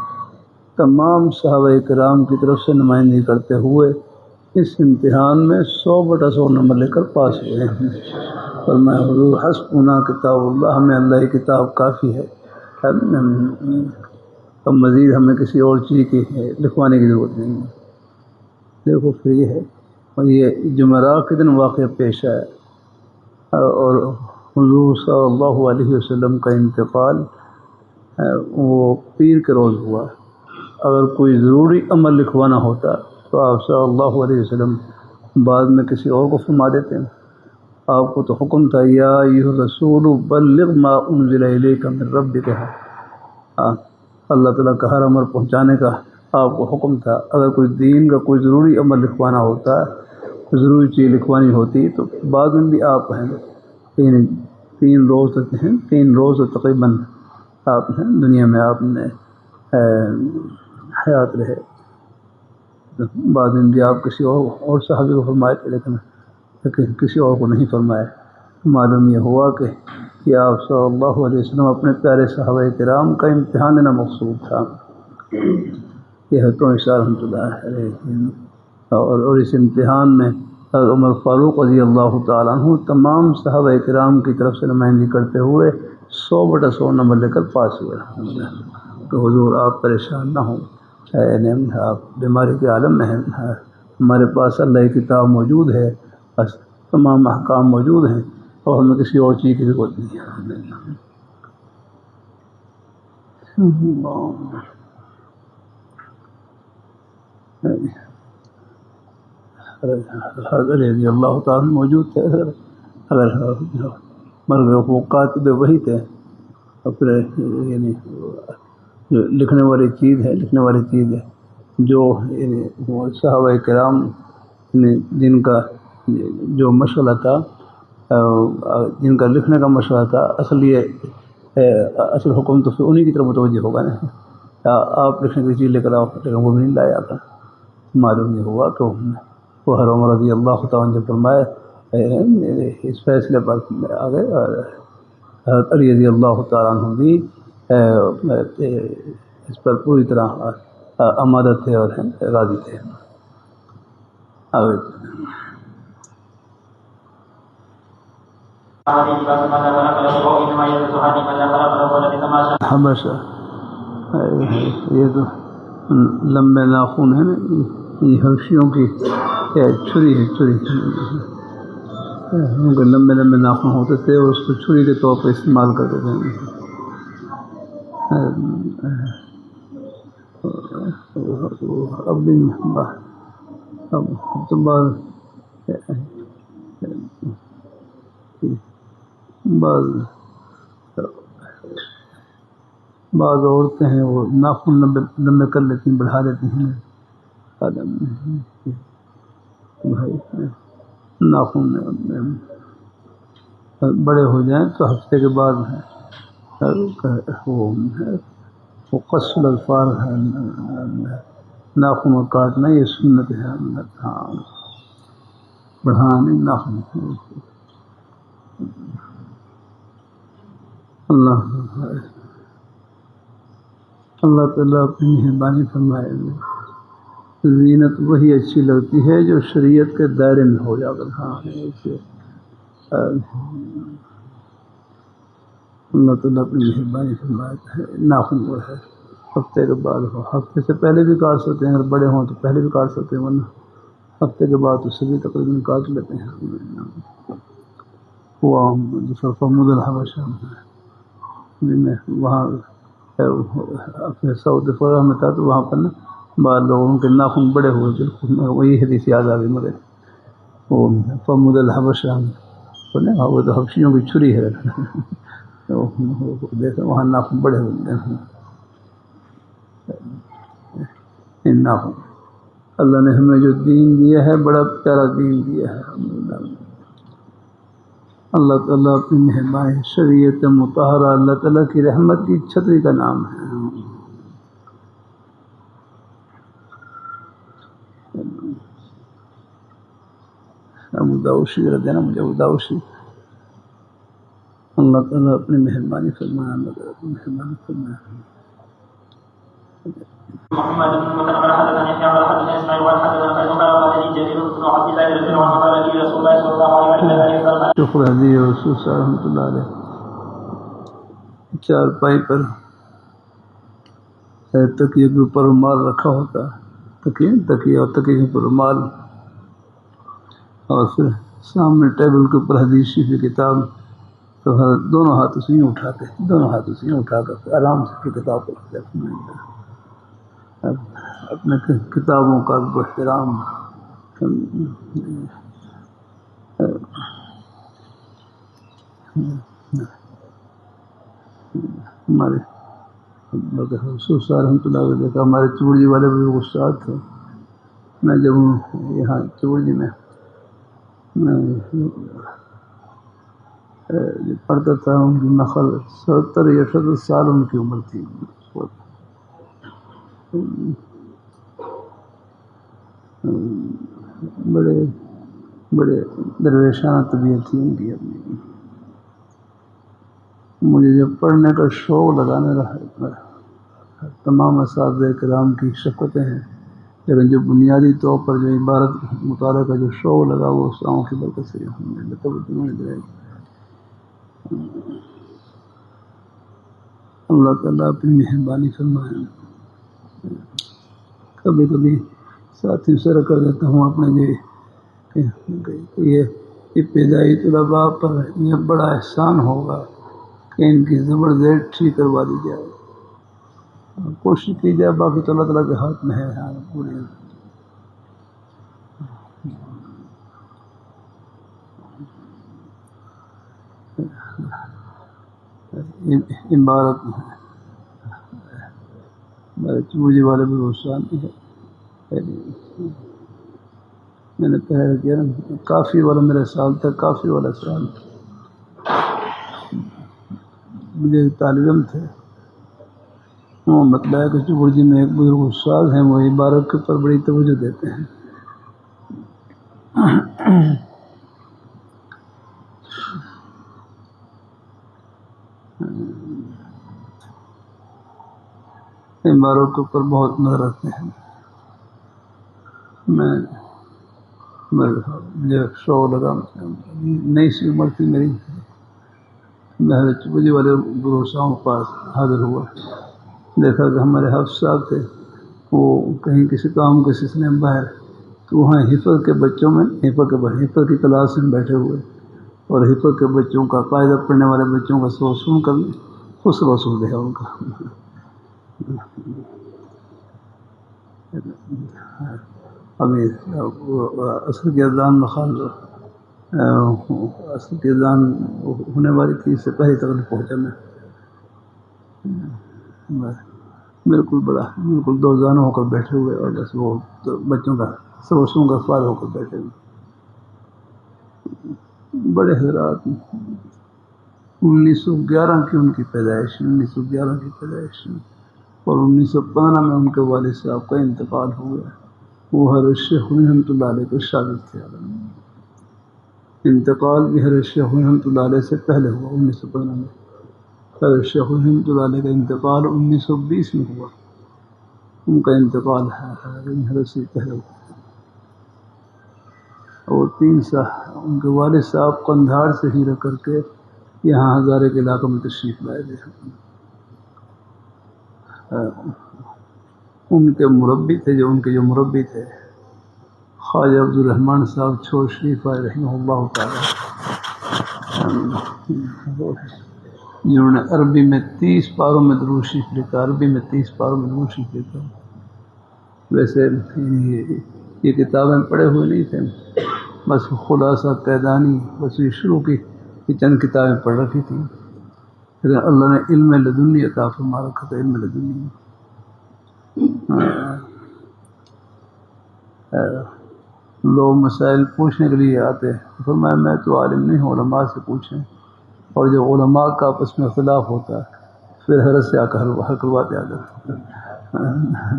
تمام صحابہ کرام کی طرف سے نمائندگی کرتے ہوئے اس امتحان میں 100/100 نمبر لے کر پاس ہوئے ہیں۔ فرمایا حضور حسبنا کتاب اللہ، ہمیں اللہ کی کتاب کافی ہے، اب مزید ہمیں کسی اور چیز کی لکھوانے کی ضرورت نہیں ہے۔ دیکھو پھر یہ ہے، اور یہ جمعرات کے دن واقعہ پیش آیا اور حضور صلی اللہ علیہ وسلم کا انتقال وہ پیر کے روز ہوا۔ اگر کوئی ضروری عمل لکھوانا ہوتا تو آپ صلی اللہ علیہ وسلم بعد میں کسی اور کو فرما دیتے ہیں۔ آپ کو تو حکم تھا یا ایھا الرسول بلغ ما انزل الیک من ربک، اللہ تعالیٰ کا ہر امر پہنچانے کا آپ کو حکم تھا۔ اگر کوئی دین کا کوئی ضروری عمل لکھوانا ہوتا، کوئی ضروری چیز لکھوانی ہوتی تو بعد میں بھی آپ ہیں 3 روز تقریباً آپ ہیں دنیا میں، آپ نے حیات رہے، بعد میں بھی آپ کسی اور صحابی کو فرمائے تھے، لیکن کسی اور کو نہیں فرمایا۔ معلوم یہ ہوا کہ آپ صلی اللہ علیہ وسلم اپنے پیارے صحابہ کرام کا امتحان لینا مقصود تھا۔ یہ ہے تو اشارہ رحمۃ اللہ علیہ، اور اس امتحان میں عمر فاروق رضی اللہ تعالیٰ عنہ تمام صحابہ کرام کی طرف سے نمائندگی کرتے ہوئے 100/100 نمبر لے کر پاس ہوئے۔ تو حضور آپ پریشان نہ ہوں، آپ بیماری کے عالم میں ہیں، ہمارے پاس اللہ کی کتاب موجود ہے، بس تمام احکام موجود ہیں اور ہمیں کسی اور چیز کی ضرورت نہیں ہے۔ حضرت رضی اللہ تعالیٰ موجود تھے، اگر مر گئے وہ کاتب وہی تھے، اور پھر یعنی جو لکھنے والی چیز ہے جو یعنی صحابہ کرام جن کا جو مشغلہ تھا، جن کا لکھنے کا مشغلہ تھا، اصل حکم تو پھر انہی کی طرف متوجہ ہوگا نا۔ آپ لکھنے کی چیز لے کر آپ وہ بھی نہیں لایا تھا۔ معلوم یہ ہوا کہ وہ ہر عمر رضی اللہ تعالیٰ نے فرمایا اس فیصلے پر آ گئے، اور حضرت علی رضی اللہ تعالیٰ عنہ بھی اس پر پوری طرح آمادہ تھے اور راضی تھے۔ حبشہ، یہ تو لمبے ناخن ہیں نا، یہ حبشیوں کی چھری ہے، ان کے لمبے ناخن ہوتے تھے اور اس کو چھری کے طور پر استعمال کرتے تھے۔ اب تو بعض عورتیں ہیں وہ ناخن لمبے کر لیتی ہیں، بڑھا لیتی ہیں۔ بھائی ناخن بڑے ہو جائیں تو ہفتے کے بعد وہ قص الاظفار ہے، ناخن کو کاٹنا، یہ سنت ہے۔ ہاں، بڑھانا نہیں، ناخن۔ اللہ تعالیٰ اپنی مہربانی فرمائے۔ زینت وہی اچھی لگتی ہے جو شریعت کے دائرے میں ہو جا کر۔ ہاں، اللہ تعالیٰ اپنی مہربانی فرماتا ہے۔ ناخن وہ ہے ہفتے کے بعد ہو، ہفتے سے پہلے بھی کاٹ سکتے ہیں، اگر بڑے ہوں تو پہلے بھی کاٹ سکتے ہیں، ورنہ ہفتے کے بعد تو سبھی تقریباً کاٹ لیتے ہیں۔ وہ دوسرا فمود الحبشہ وہاں اپنے سعود فرح میں تھا، تو وہاں پر نا بعض لوگوں کے ناخن بڑے ہوئے، بالکل وہی حدیث یاد آ گئی مجھے، وہ فمود الحبشہ، وہ تو حبشیوں کی چھری ہے، دیکھیں وہاں ناخن بڑے ہوتے ہیں۔ ناخن اللہ نے ہمیں جو دین دیا ہے بڑا پیارا دین دیا ہے۔ اللہ تعالیٰ اپنی مہربانی، شریعت مطہرہ اللہ تعالیٰ کی رحمت کی چھتری کا نام ہے۔ ابو داؤد شریف دینا مجھے، ابو داؤد شریف۔ اللہ تعالیٰ اپنی مہربانی فرمائے، اللہ تعالیٰ اپنی مہربانی فرمائے۔ محمد بن المثنى حدثنا يحيى قال حدثنا اسماعيل قال حدثنا خالد قال قال لي جرير بن عبد الله رضي الله عنه قال لي رسول الله صلى الله عليه وسلم شکر حدیث رسول صلی اللہ علیہ علیہ چارپائی پر تکیے کے اوپر رومال رکھا ہوتا ہے، تکیے اور تکیے کے اوپر رومال، اور پھر سامنے ٹیبل کے اوپر حدیث کی کتاب، تو دونوں ہاتھوں سے اٹھا کر آرام سے کتاب کو رکھتے ہیں۔ اپنے کتابوں کا احترام ہمارے رسول صلی رحمۃ اللہ علیہ دیکھا، ہمارے چوڑی والے بھی استاد تھے۔ میں جب یہاں چوڑی میں پڑھتا تھا، ان کی نقل 70 یا 70 سال ان کی عمر تھی۔ بڑے درویشانہ طبیعت تھی ان کی اپنی۔ مجھے جب پڑھنے کا شوق لگانے رہا، تمام اساتذہ کرام کی شفقتیں ہیں، لیکن جو بنیادی طور پر جو عبارت مطالعہ کا جو شوق لگا وہ استاذوں کی برکت سے اللہ تعالیٰ اپنی مہربانی فرمائے۔ کبھی کبھی ساتھی سے کر دیتا ہوں اپنے یہ ابتدائی طلباء پر یہ بڑا احسان ہوگا کہ ان کی زبردست ٹھیک کروا دی جائے، کوشش کی جائے، باقی تو اللہ تعالیٰ کے ہاتھ میں ہے پوری۔ عبارت میرے چوڑی والے بھی استاد ہے، میں نے پہلے کیا کافی والا میرا سال تھا، کافی والا سال مجھے طالب علم تھے، وہ مطلب ہے کہ چوڑی میں ایک بزرگ استاد ہیں، وہ عبارت کے اوپر بڑی توجہ دیتے ہیں۔ عبارت کے اوپر بہت نظر رکھتے ہیں۔ مجھے شوق لگا، نئی سی عمر تھی میری، میں چوڑی والے گروساؤں کے پاس حاضر ہوا، دیکھا کہ ہمارے حافظ صاحب تھے، وہ کہیں کسی کام کے سلسلے میں باہر، تو وہاں حفظ کے بچوں میں حفظ کی کلاس میں بیٹھے ہوئے، اور حفظ کے بچوں کا قاعدہ پڑھنے والے بچوں کا سن کر خوش رسول ہے ان کا۔ ابھی عصر کی اذان عصر کی اذان ہونے والی تھی، اس سے پہلے تک پہنچا میں، بالکل دو زانوں ہو کر بیٹھے ہوئے، اور بس وہ بچوں کا سبسوں کا سوال ہو کر بیٹھے ہوئے۔ بڑے حضرات 1911 کی ان کی پیدائش، 1911 کی پیدائش، اور 1915 میں ان کے والد صاحب کا انتقال ہو گیا۔ وہ حضرت شیخ رحمۃ اللہ علیہ کے شاگرد تھے۔ انتقال بھی حضرت شیخ رحمۃ اللہ علیہ سے پہلے ہوا، 1915 میں۔ حضرت شیخ رحمۃ اللہ علیہ کا انتقال 1920 میں ہوا، ان کا انتقال ہے حضرت سے پہلے ہوا۔ اور 3 سال ان کے والد صاحب قندھار سے ہجرت کر کے یہاں ہزارے کے علاقے میں تشریف لائے تھے۔ ان کے مربی تھے، ان کے مربی تھے خواجہ عبد الرحمن صاحب چھوڑ شریف رحمہ اللہ تعالی، جنہوں نے عربی میں 30 پاروں میں درود شریف لکھا، لکھا۔ ویسے یہ کتابیں پڑھے ہوئے نہیں تھے، بس خلاصہ قیدانی بس یہ شروع کی چند کتابیں پڑھ رکھی تھیں، لیکن اللہ نے علم لدنی عطا فرما رکھا تھا، علم لدنی۔ لوگ مسائل پوچھنے کے لیے آتے، فرمایا میں تو عالم نہیں ہوں، علماء سے پوچھیں، اور جو علماء کا آپس میں اختلاف ہوتا ہے پھر حضرت سے آ کر حل کرواتے آتے،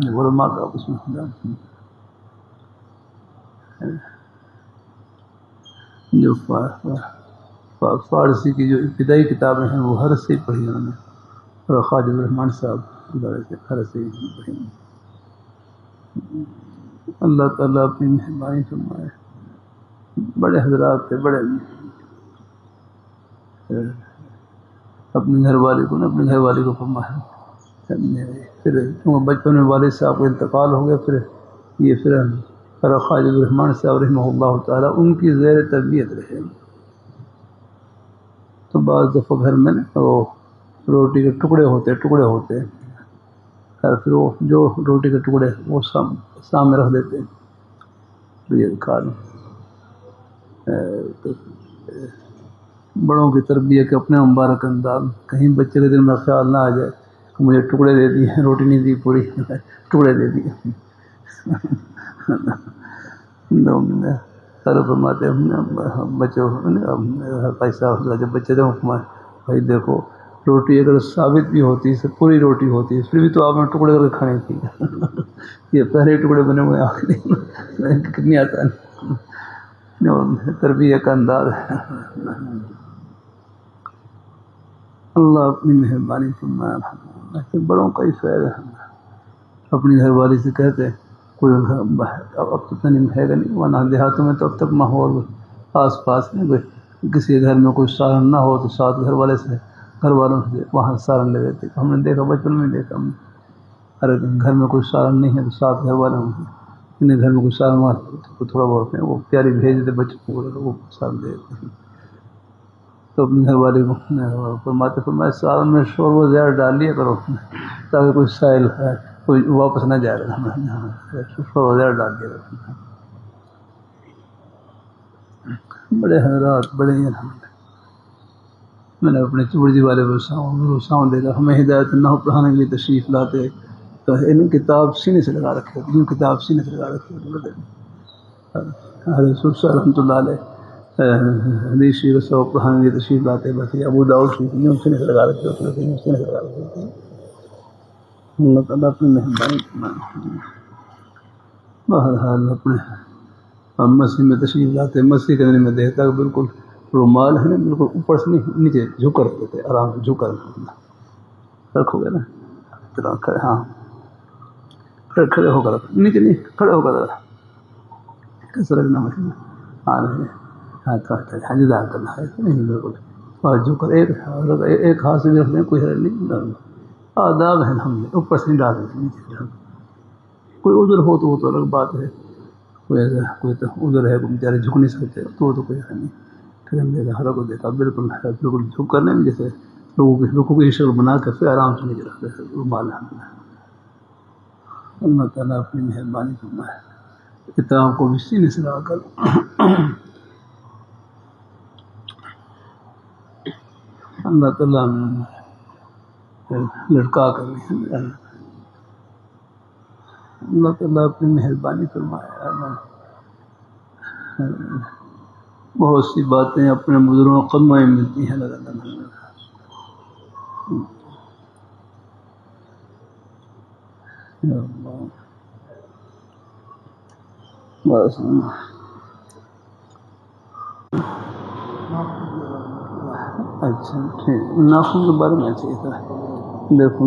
علماء کا آپس میں اختلاف۔ جو فارسی کی جو ابتدائی کتابیں ہیں وہ حضرت سے ہی پڑھی انہوں نے، اور خواجہ عبد الرحمن صاحب ہر سے اللہ تعالیٰ اپنی مہربانی فرمائے. بڑے حضرات تھے، بڑے اپنے گھر والی کو فرمایا. پھر بچپن میں والد صاحب کا انتقال ہو گیا. پھر خواجہ الرحمن صاحب رحمہ اللہ تعالیٰ ان کی زیر تربیت رہے. تو بعض دفعہ گھر میں وہ روٹی کے ٹکڑے ہوتے اور پھر وہ جو روٹی کے ٹکڑے وہ سامنے رکھ دیتے تو یہ کھا لیں. تو بڑوں کی تربیت کے اپنے مبارک انداز، کہیں بچے کے دل میں خیال نہ آ جائے کہ مجھے ٹکڑے دے دیے، روٹی نہیں دی پوری، ٹکڑے دے دیے. سارے فرماتے بچوں پیسہ جب بچے تھے بھائی دیکھو روٹی اگر ثابت بھی ہوتی ہے، پوری روٹی ہوتی ہے، پھر بھی تو آپ نے ٹکڑے کر کے کھانے تھی. یہ پہلے ٹکڑے بنے ہوئے آخری کتنی آسان تربیت کا انداز ہے. اللہ اپنی مہربانی فرمائے. بڑوں کا ہی فائدہ ہے. اپنی گھر والی سے کہتے کوئی اب تو نہیں ہے گا نہیں، ورنہ دیہاتوں میں تو اب تک ماحول آس پاس میں کسی گھر میں کوئی سالن نہ ہو تو ساتھ گھر والوں سے وہاں سالن لے لیتے. ہم نے دیکھا، بچپن میں دیکھا ہم نے. ہر گھر میں کوئی سالن نہیں ہے تو ساتھ گھر والوں سے گھر میں کوئی سالن تو تھوڑا بہت وہ پیاری بھیج دیتے بچوں کو، وہ سالن دے دیتے. تو اپنے گھر والے کو فرمائے سالن میں شوربہ زیادہ ڈال لیا کرو تاکہ کوئی سائل ہے کوئی واپس نہ جائے گا. شوربہ زیادہ ڈال دیا کرو. بڑے حضرات بڑے میں نے اپنے چوڑی والے ساؤں دیکھا. ہمیں ہدایت نحو پڑھانے کے لیے تشریف لاتے تو کتاب سینے سے لگا رکھے ہوتی، کتاب سینے سے لگا رکھے ہوتی. حضرت رحمۃ اللہ علیہ حدیث شریف سب پڑھانے کے لیے تشریف لاتے. بس یہ ابو داؤد شریف یوں سینے سے لگا رکھے ہوتے، سینے سے لگا رکھے ہوتے. اللہ تعالیٰ اپنی مہربانی. بہرحال اپنے مسجد میں تشریف لاتے، مسجد کے اندر میں دیکھتا کہ بالکل رومال ہے نا بالکل اوپر سے نیچے جھک کر رکھتے تھے، آرام سے جھک کر رکھو گے نا. ہاں کھڑے ہو کر نیچے نہیں، کھڑے ہو کر کیسا رکھنا مشین. ہاں جزاک اللہ ہے نہیں بالکل جھک کر ایک ہاتھ سے بھی رکھ دیں کوئی حرج نہیں. آداب ہے ہم نے اوپر سے نہیں ڈال دیتے نیچے. کوئی عذر ہو تو وہ تو الگ بات ہے. کوئی تو عذر ہے کوئی بیچارے جھک نہیں سکتے تو وہ تو کوئی ہے نہیں. پھر ہم نے ہر کو دیکھا بالکل جھک کرنے میں جیسے لوگوں کی شکل بنا کے پھر آرام سے نیچے رکھتے ہیں رومال. اللہ تعالیٰ اپنی مہربانی فرمائے. کتاب کو بھی سینے سے لگا کر اللہ تعالیٰ لٹکا کر اللہ تعالیٰ اپنی مہربانی فرمائے. بہت سی باتیں اپنے بزرگوں قدموں میں ملتی ہیں. اللہ تعالیٰ بس اچھا ٹھیک. ناخن کے بارے میں چاہیے تھا دیکھو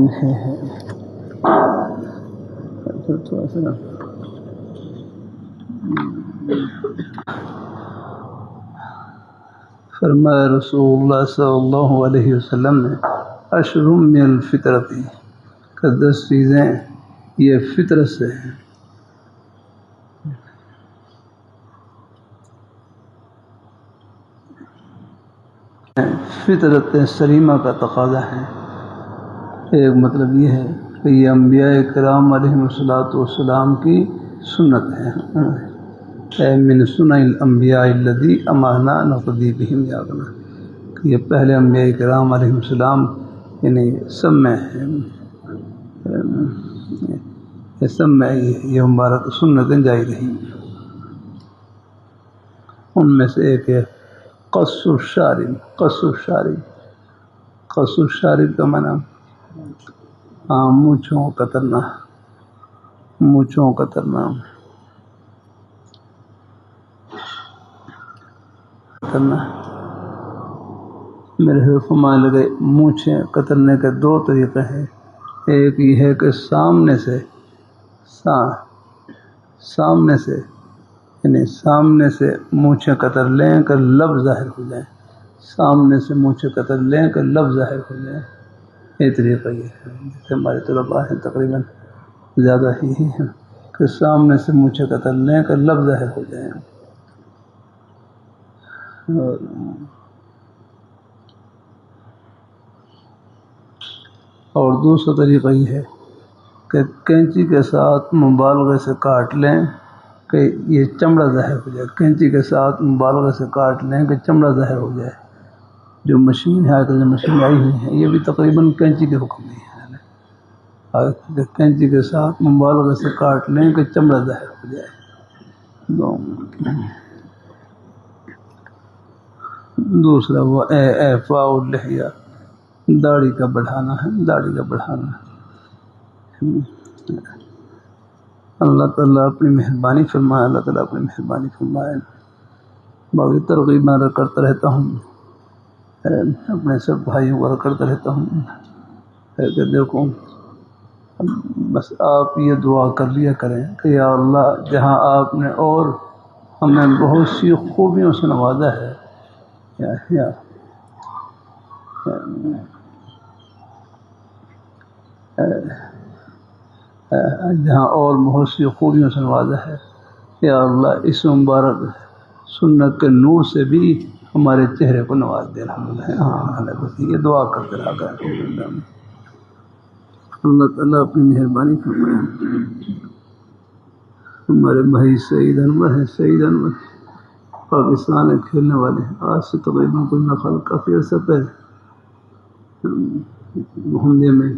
تھوڑا سا فرمایا رسول اللہ صلی اللہ علیہ وسلم نے عشر من الفطرت کہ 10 چیزیں یہ فطرت سے ہیں. فطرت سلیمہ کا تقاضا ہے. ایک مطلب یہ ہے کہ یہ انبیاء کرام علیہم الصلوۃ والسلام کی سنت ہے. من سنن الانبیاء الذی امرنا نقضی بہم یاغنا کہ یہ پہلے انبیاء کرام علیہم السلام یعنی سب میں یہ مبارک سنتیں جاری رہیں. ان میں سے ایک ہے قص الشارب. قص الشارب کا معنی مونچھوں کترنا. میرے فرمانے لگے مونچھیں کترنے کے 2 طریقے ہیں. ایک یہ ہے کہ سامنے سے یعنی سامنے سے مونچھیں قطر لیں کہ لفظ ظاہر ہو جائیں، سامنے سے مونچھیں قطر لیں کہ لفظ ظاہر ہو جائیں. یہ طریقہ یہ ہے جیسے ہمارے طلباء ہیں تقریباً زیادہ ہی ہیں کہ سامنے سے مونچھیں قطر لیں کہ لفظ ظاہر ہو جائیں. اور دوسرا طریقہ یہ ہے کہ کینچی کے ساتھ مبالغے سے کاٹ لیں کہ یہ چمڑا ظاہر ہو جائے. کینچی کے ساتھ مبالغے سے کاٹ لیں کہ چمڑا ظاہر ہو جائے. جو مشین ہے جو مشین آئی ہوئی ہے یہ بھی تقریباً کینچی کے حکم دی ہے. کینچی کے ساتھ مبالغے سے کاٹ لیں کہ چمڑا ظاہر ہو جائے. دوسرا وہ اعفاء اللحیہ، داڑھی کا بڑھانا ہے. داڑھی کا بڑھانا ہے. اللہ تعالیٰ اپنی مہربانی فرمائے. اللہ تعالیٰ اپنی مہربانی فرمائے. باقی ترغیب میں کرتا رہتا ہوں، اپنے سب بھائیوں کو کرتا رہتا ہوں کہ دیکھو بس آپ یہ دعا کر لیا کریں کہ یا اللہ جہاں آپ نے اور ہمیں بہت سی خوبیوں سے نوازا ہے، جہاں اور بہت سی خوبیوں سے نوازا ہے، یا اللہ اس مبارک سنت کے نور سے بھی ہمارے چہرے کو نواز دے. الحمدللہ یہ دعا کرتے رہا کریں. اللہ تعالیٰ اپنی مہربانی فرمائے. ہمارے بھائی سعید انور ہیں. سعید انور پاکستان میں کھیلنے والے ہیں. آج سے تقریباً کوئی نقل کافی عرصہ پہلے محمدیہ میں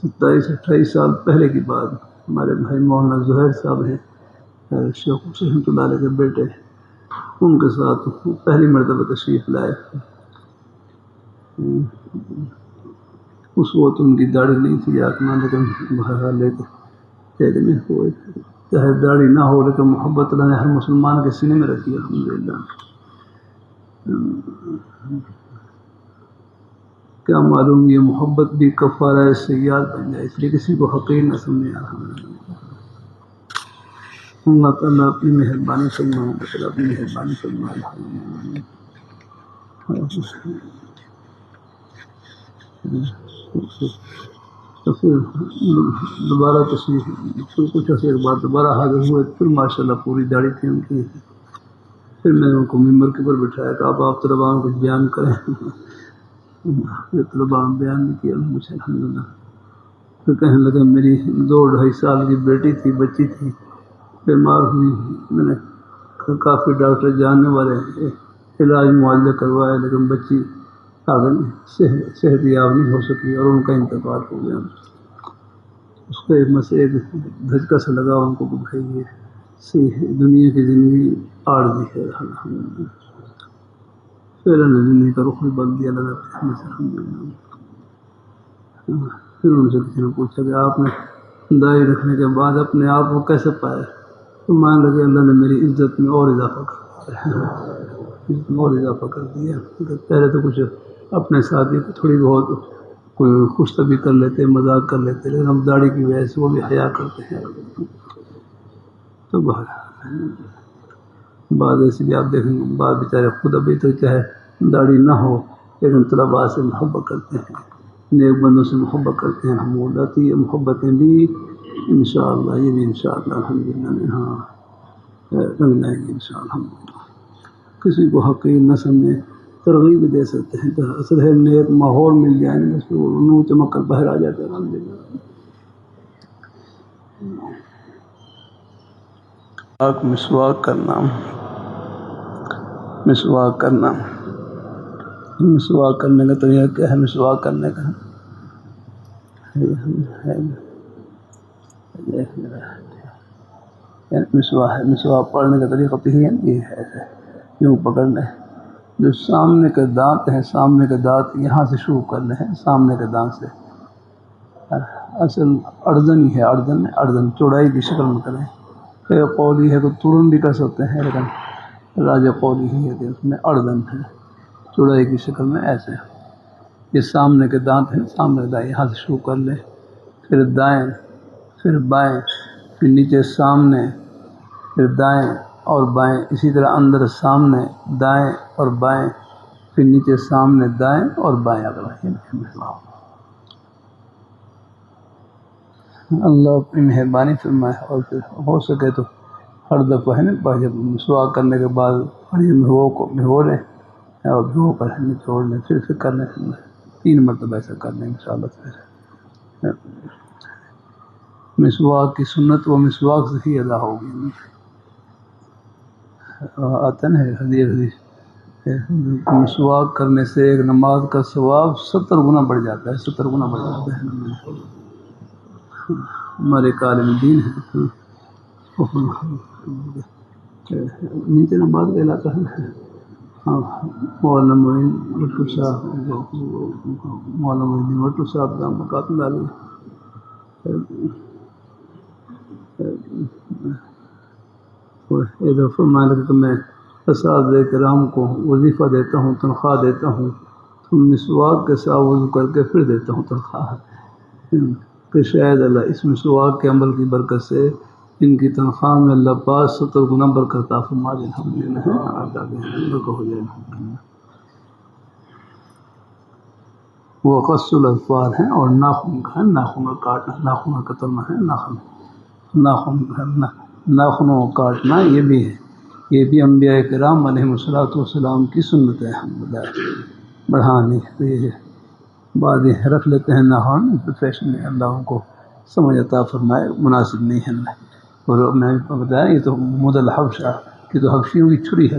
27-28 سال پہلے کی بات. ہمارے بھائی مولانا زہیر صاحب ہیں، شیخ رحمۃ اللہ علیہ کے بیٹے، ان کے ساتھ پہلی مرتبہ تشریف لائے. اس وقت ان کی داڑھی نہیں تھی آتما، لیکن بہرحال لے کے ہوئے. چاہے داڑھی نہ ہو لیکن محبت اللہ نے ہر مسلمان کے سینے میں رکھی. الحمدللہ. کیا معلوم یہ محبت بھی کفارہ سیئات بن جائے، اس لیے کسی کو حقیر نہ سمجھے. اللہ تعالیٰ اپنی مہربانی فرمائے. اللہ تعالیٰ اپنی مہربانی فرمائے. تو پھر دوبارہ کچھ عرصے کے بعد دوبارہ حاضر ہوئے. پھر ماشاءاللہ پوری داڑھی تھی ان کی. پھر میں نے ان کو ممبر کے اوپر بٹھایا کہ آپ طلباء کو کچھ بیان کریں. طلباء بیان نہیں کیا مجھے الحمدللہ. پھر کہنے لگے میری 2-2.5 سال کی بیٹی تھی، بچی تھی، بیمار ہوئی. میں نے کافی ڈاکٹر جاننے والے علاج معالجہ کروائے لیکن بچی آگے صحت یاب نہیں ہو سکی اور ان کا انتقال ہو گیا. اس کو ایک دھچکا سے لگا ان کو کہ بھائی یہ دنیا کی زندگی عارضی ہے. پھر انہوں نے زندگی کا رخ بدل دیا اللہ نے رحمت سے. الحمدللہ. پھر ان سے کسی نے پوچھا کہ آپ نے داڑھی رکھنے کے بعد اپنے آپ کو کیسے پائے؟ تو مان لگے اللہ نے میری عزت میں اور اضافہ کر دیا. پہلے تو کچھ اپنے ساتھی کو تھوڑی بہت کوئی خوش طبی کر لیتے، مذاق کر لیتے، لیکن ہم داڑھی کی وجہ سے وہ بھی حیا کرتے ہیں. تو بعض ایسے بھی آپ دیکھیں گے بعض بیچارے خود ابھی تو چاہے داڑھی نہ ہو لیکن طلباء سے محبت کرتے ہیں، نیک بندوں سے محبت کرتے ہیں. ہم وہ لاتی یہ محبتیں بھی انشاءاللہ، یہ بھی انشاءاللہ الحمدللہ رنگ لائیں گے انشاءاللہ. کسی کو حقیر نہ سمجھیں، ترغیب دے سکتے ہیں. تو اصل ہے نیک ماحول مل جائیں گے اس کو نور چمک کر باہر آ جاتا ہے. الحمدللہ. مسواک کرنا، مسواک کرنا. مسواک کرنے کا طریقہ کیا ہے؟ مسواک کرنے کا مسواک پڑھنے کا طریقہ تو یہ ہے یوں پکڑنے، جو سامنے کے دانت ہیں، سامنے کے دانت یہاں سے شروع کرنے ہیں، سامنے کے دانت سے. اصل اردن ہی ہے، اردن چوڑائی کی شکل میں کریں. ایک قول یہ ہے کہ ترن بھی کر سکتے ہیں لیکن راج قول ہی ہے کہ اس میں اردن ہے، چوڑائی کی شکل میں. ایسے یہ سامنے کے دانت ہیں، سامنے کے دانت یہاں سے شروع کر لیں پھر دائیں، پھر بائیں، پھر نیچے سامنے، پھر دائیں اور بائیں، اسی طرح اندر سامنے دائیں اور بائیں، پھر نیچے سامنے دائیں اور بائیں. اللہ اپنی مہربانی فرمائے. اور پھر ہو سکے تو ہر دفعہ ہے نا جب مسواک کرنے کے بعد بھگو لیں اور بھگو کر نچوڑ لیں، پھر کر لیں. 3 مرتبہ ایسا کر لیں انشاءاللہ. پھر مسواک کی سنت وہ مسواک سے ہی ادا ہوگی. آتا نا حدیث مسواک کرنے سے ایک نماز کا ثواب 70 گنا بڑھ جاتا ہے. 70 گنا بڑھ جاتا ہے. ہمارے عالم دین ہے نیچے نماز کا علاقہ ہے. مولانا معین وٹو صاحب کا مقام ڈالے. ایک دفعہ فرمایا کہ میں اساتذہ کرام کو وظیفہ دیتا ہوں، تنخواہ دیتا ہوں، تو مسواک کے ساتھ وضو کر کے پھر دیتا ہوں تنخواہ، کہ شاید اللہ اس مسواک کے عمل کی برکت سے ان کی تنخواہ میں اللہ پاک 70 گنا برکت عطا فرما دے. ہو جائے. وہ قص الاظفار ہیں اور ناخن کا ہے، ناخن کا کاٹنا، ناخن کا کترنا ہے، ناخنوں کو کاٹنا یہ بھی ہے. یہ بھی انبیاء کرام علیہم الصلوۃ والسلام کی سنت ہے. الحمدللہ بڑھانی یہ بعد رکھ لیتے ہیں ناخن فیشن میں. اللہ ان کو سمجھ عطا فرمائے. مناسب نہیں ہے. اور میں نے بتایا یہ تو مد الحبشہ کہ تو حبشیوں کی چھری ہے.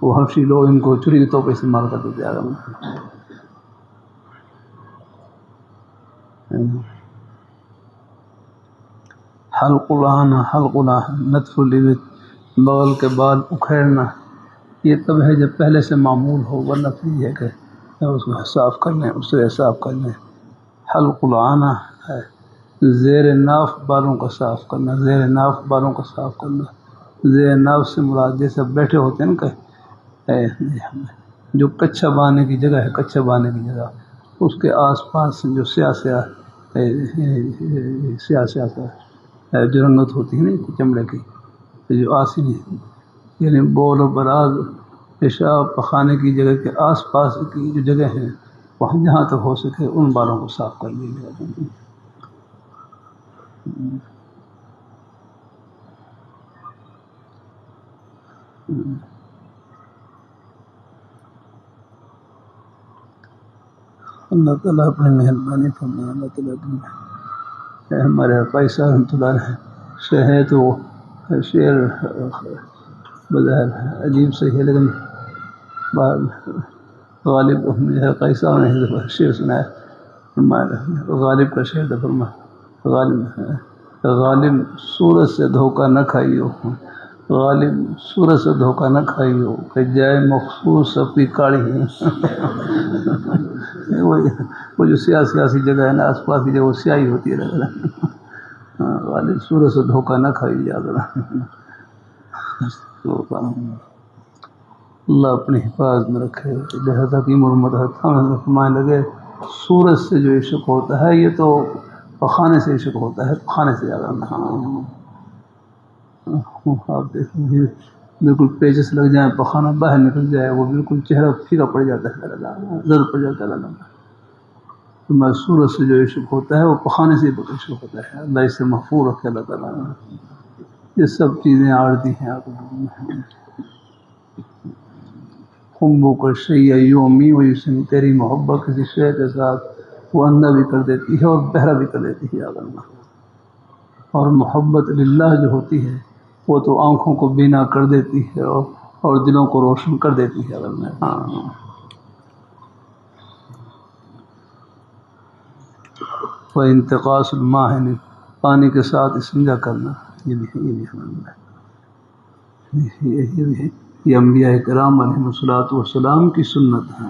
وہ حبشی لوگ ان کو چھری کے طور پر استعمال کرتے تھے. حلق العانہ نتف الابط، بغل کے بال اکھیڑنا، یہ تب ہے جب پہلے سے معمول ہو، ورنہ پھر یہ ہے کہ اس کو صاف کر لیں، اس سے صاف کر لیں. حلق العانہ ہے زیر ناف بالوں کا صاف کرنا. زیر ناف بالوں کا صاف کرنا. زیر ناف سے مراد جیسے بیٹھے ہوتے ہیں نا کہ جو کچھا بانے کی جگہ ہے، کچھا بانے کی جگہ اس کے آس پاس جو سیاہ جو رنگت ہوتی ہے نا چمڑے کی، جو آسنی یعنی بول و براز پیشاب پخانے کی جگہ کے آس پاس کی جو جگہ ہیں وہاں جہاں تک ہو سکے ان بالوں کو صاف کر لیجیے. اللہ تعالیٰ اپنی مہربانی فرمائے. اللہ تعالیٰ ہمارے قیصر صاحب رحمۃ اللہ علیہ ہے تو شعر بظاہر عجیب سے ہے، لیکن غالب قیصر صاحب نے شعر سنایا. غالب کا شعر فرما غالب سورج سے دھوکہ نہ کھائیو، غالب سورج سے دھوکہ نہ کھائیو کہ جائے مخصوص اپنی کاڑی ہے. وہ جو سیاسی جگہ ہے نا آس پاس کی جگہ وہ سیاہی ہوتی ہے. غالب سورج سے دھوکہ نہ کھائی یاد رہا. اللہ اپنی حفاظت میں رکھے. بہت حکیم اور متحد فرمانے لگے سورج سے جو عشق ہوتا ہے یہ تو پخانے سے عشق ہوتا ہے، پخانے سے زیادہ. آپ دیکھیں بالکل پیچس لگ جائیں، پخانہ باہر نکل جائے، وہ بالکل چہرہ پھیکا پڑ جاتا ہے، زرد پڑ جاتا ہے. تو سورج سے جو عشق ہوتا ہے وہ پخانے سے عشق ہوتا ہے. اللہ اس سے محفوظ رکھے اللہ تعالیٰ. یہ سب چیزیں عارضی ہیں. خمبو کا شیء یومی و یسن، تیری محبت کسی شے کے ساتھ وہ اندھا بھی کر دیتی ہے اور بہرا بھی کر دیتی ہے. اور محبت للہ جو ہوتی ہے وہ تو آنکھوں کو بینا کر دیتی ہے اور دلوں کو روشن کر دیتی ہے. وہ انتقاص الماء ہے پانی کے ساتھ استنجا کرنا، یہ بھی ہے. یہ انبیاء کرام علیہم الصلوۃ والسلام کی سنت ہے.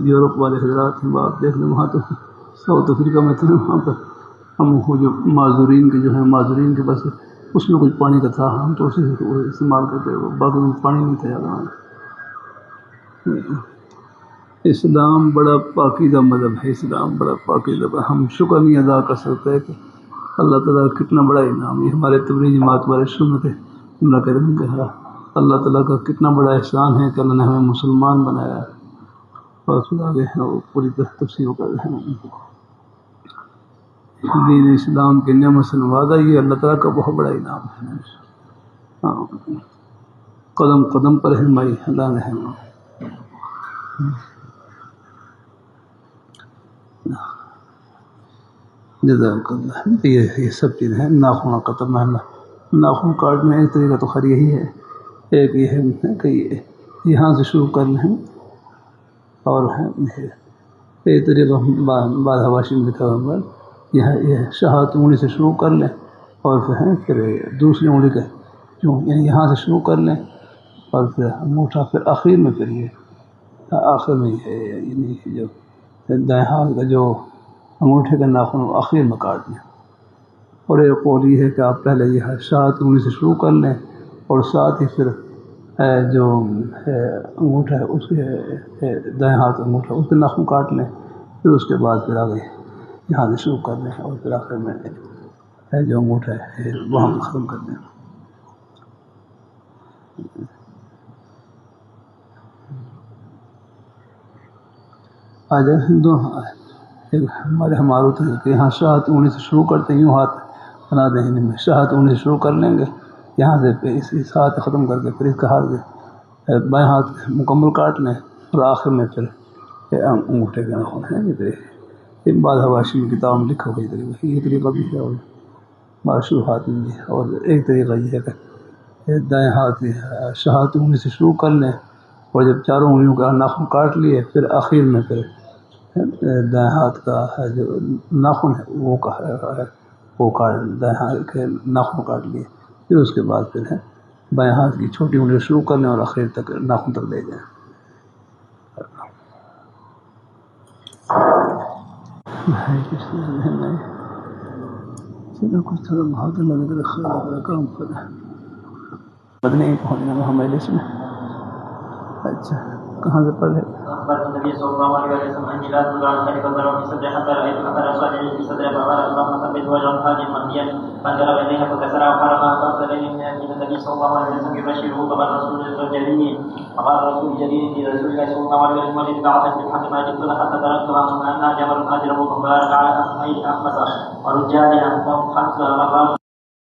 یورپ والے حضرات ہیں، آپ دیکھ لیں وہاں تو ساؤتھ افریقہ میں تھے، وہاں پر ہم وہ جو معذورین کے جو ہیں معذورین کے بس اس میں کچھ پانی کا تھا، ہم تو اسی کو استعمال کرتے، باقی میں پانی نہیں تھا. اسلام بڑا پاکیزہ مذہب ہے، اسلام بڑا پاکیزہ مذہب. ہم شکر نہیں ادا کر سکتے کہ اللہ تعالیٰ کا کتنا بڑا انعام. یہ ہمارے تبلیغی جماعت والے سنت ہے، ہم کہتے ہیں کہ اللہ تعالیٰ کا کتنا بڑا احسان ہے کہ اللہ نے ہمیں مسلمان بنایا ہے. اور پھر آگے وہ پوری تفصیل کر رہے ہیں. دین اسلام کی نعمت سے نوازا، یہ اللہ تعالیٰ کا بہت بڑا انعام ہے. ہاں، قدم قدم پر رہنمائی اللہ نے ہے. جزاک اللہ. یہ سب چیزیں ہیں. ناخن قطب محلہ، ناخن کاٹنے ایک طریقہ تو خیر یہی ہے. ایک یہ ہے کہ یہاں سے شروع کر لیں، اور ایک طریقہ بعض حواشی میں لکھا ہوا یہ شہادت انگلی سے شروع کر لیں، اور پھر دوسری انگلی کا یعنی یہاں سے شروع کر لیں، اور پھر انگوٹھا پھر آخر میں، پھر یہ آخر میں یعنی جو دائیں ہاتھ کا جو انگوٹھے کا ناخن آخر میں کاٹ لیں. اور ایک قول یہ ہے کہ آپ پہلے یہ شہادت انگلی سے شروع کر لیں، اور ساتھ ہی پھر جو انگوٹھا ہے اس کے دائیں ہاتھ انگوٹھا اس کے ناخن کاٹ لیں، پھر اس کے بعد پھر آگے یہاں سے شروع کر لیں، اور پھر آخر میں جو انگوٹھا ہے وہاں ختم کر دیں. آج ہمارے کہ یہاں شہادت انگلی سے شروع کرتے ہیں، یوں ہاتھ بنا دیں، میں شہادت انگلی سے شروع کر لیں گے، یہاں سے پھر اس ہاتھ ختم کر کے پھر اس کا ہاتھ بائیں ہاتھ مکمل کاٹ لیں، اور آخر میں پھر انگوٹھے کے ناخن ہیں. یہ بعض حواشی کی کتاب میں لکھا ہوئی طریقہ، یہ طریقہ بھی ہے. اور بعض شروحات میں بھی. اور ایک طریقہ یہ ہے کہ دائیں ہاتھ شہادت انگلی سے شروع کر لیں، اور جب چاروں انگلیوں کا ناخن کاٹ لیے، پھر آخر میں پھر دائیں ہاتھ کا جو ناخن ہے وہ کاٹ دائیں ہاتھ کے ناخن کاٹ لیے، پھر اس کے بعد پھر بائیں ہاتھ کی چھوٹی انگلی شروع کر لیں، اور آخر تک ناخن تک لے جائیں. کچھ تھوڑا بہت لگ رہا کام کرے بدنے پہنچنا میں ہمارے اس میں. اچھا، کہاں سے پڑھے؟ النبي صلى الله عليه وسلم اني لا ادخل عن خير فضل في صدري حتى رايت اثر اصابعه في صدري فقال اللهم ثبت وجها هاديا مهديا فانقلب اليه فكسر وحرم فارسلني من النبي صلى الله عليه وسلم يبشره فقال رسول الجليل فقال رسول الجليل رسول الله صلى الله عليه وسلم الذي بعثك بالحق ما جئت لك حتى تركتها انها جبل اجره فبارك على احمد ورجالها خمس مرات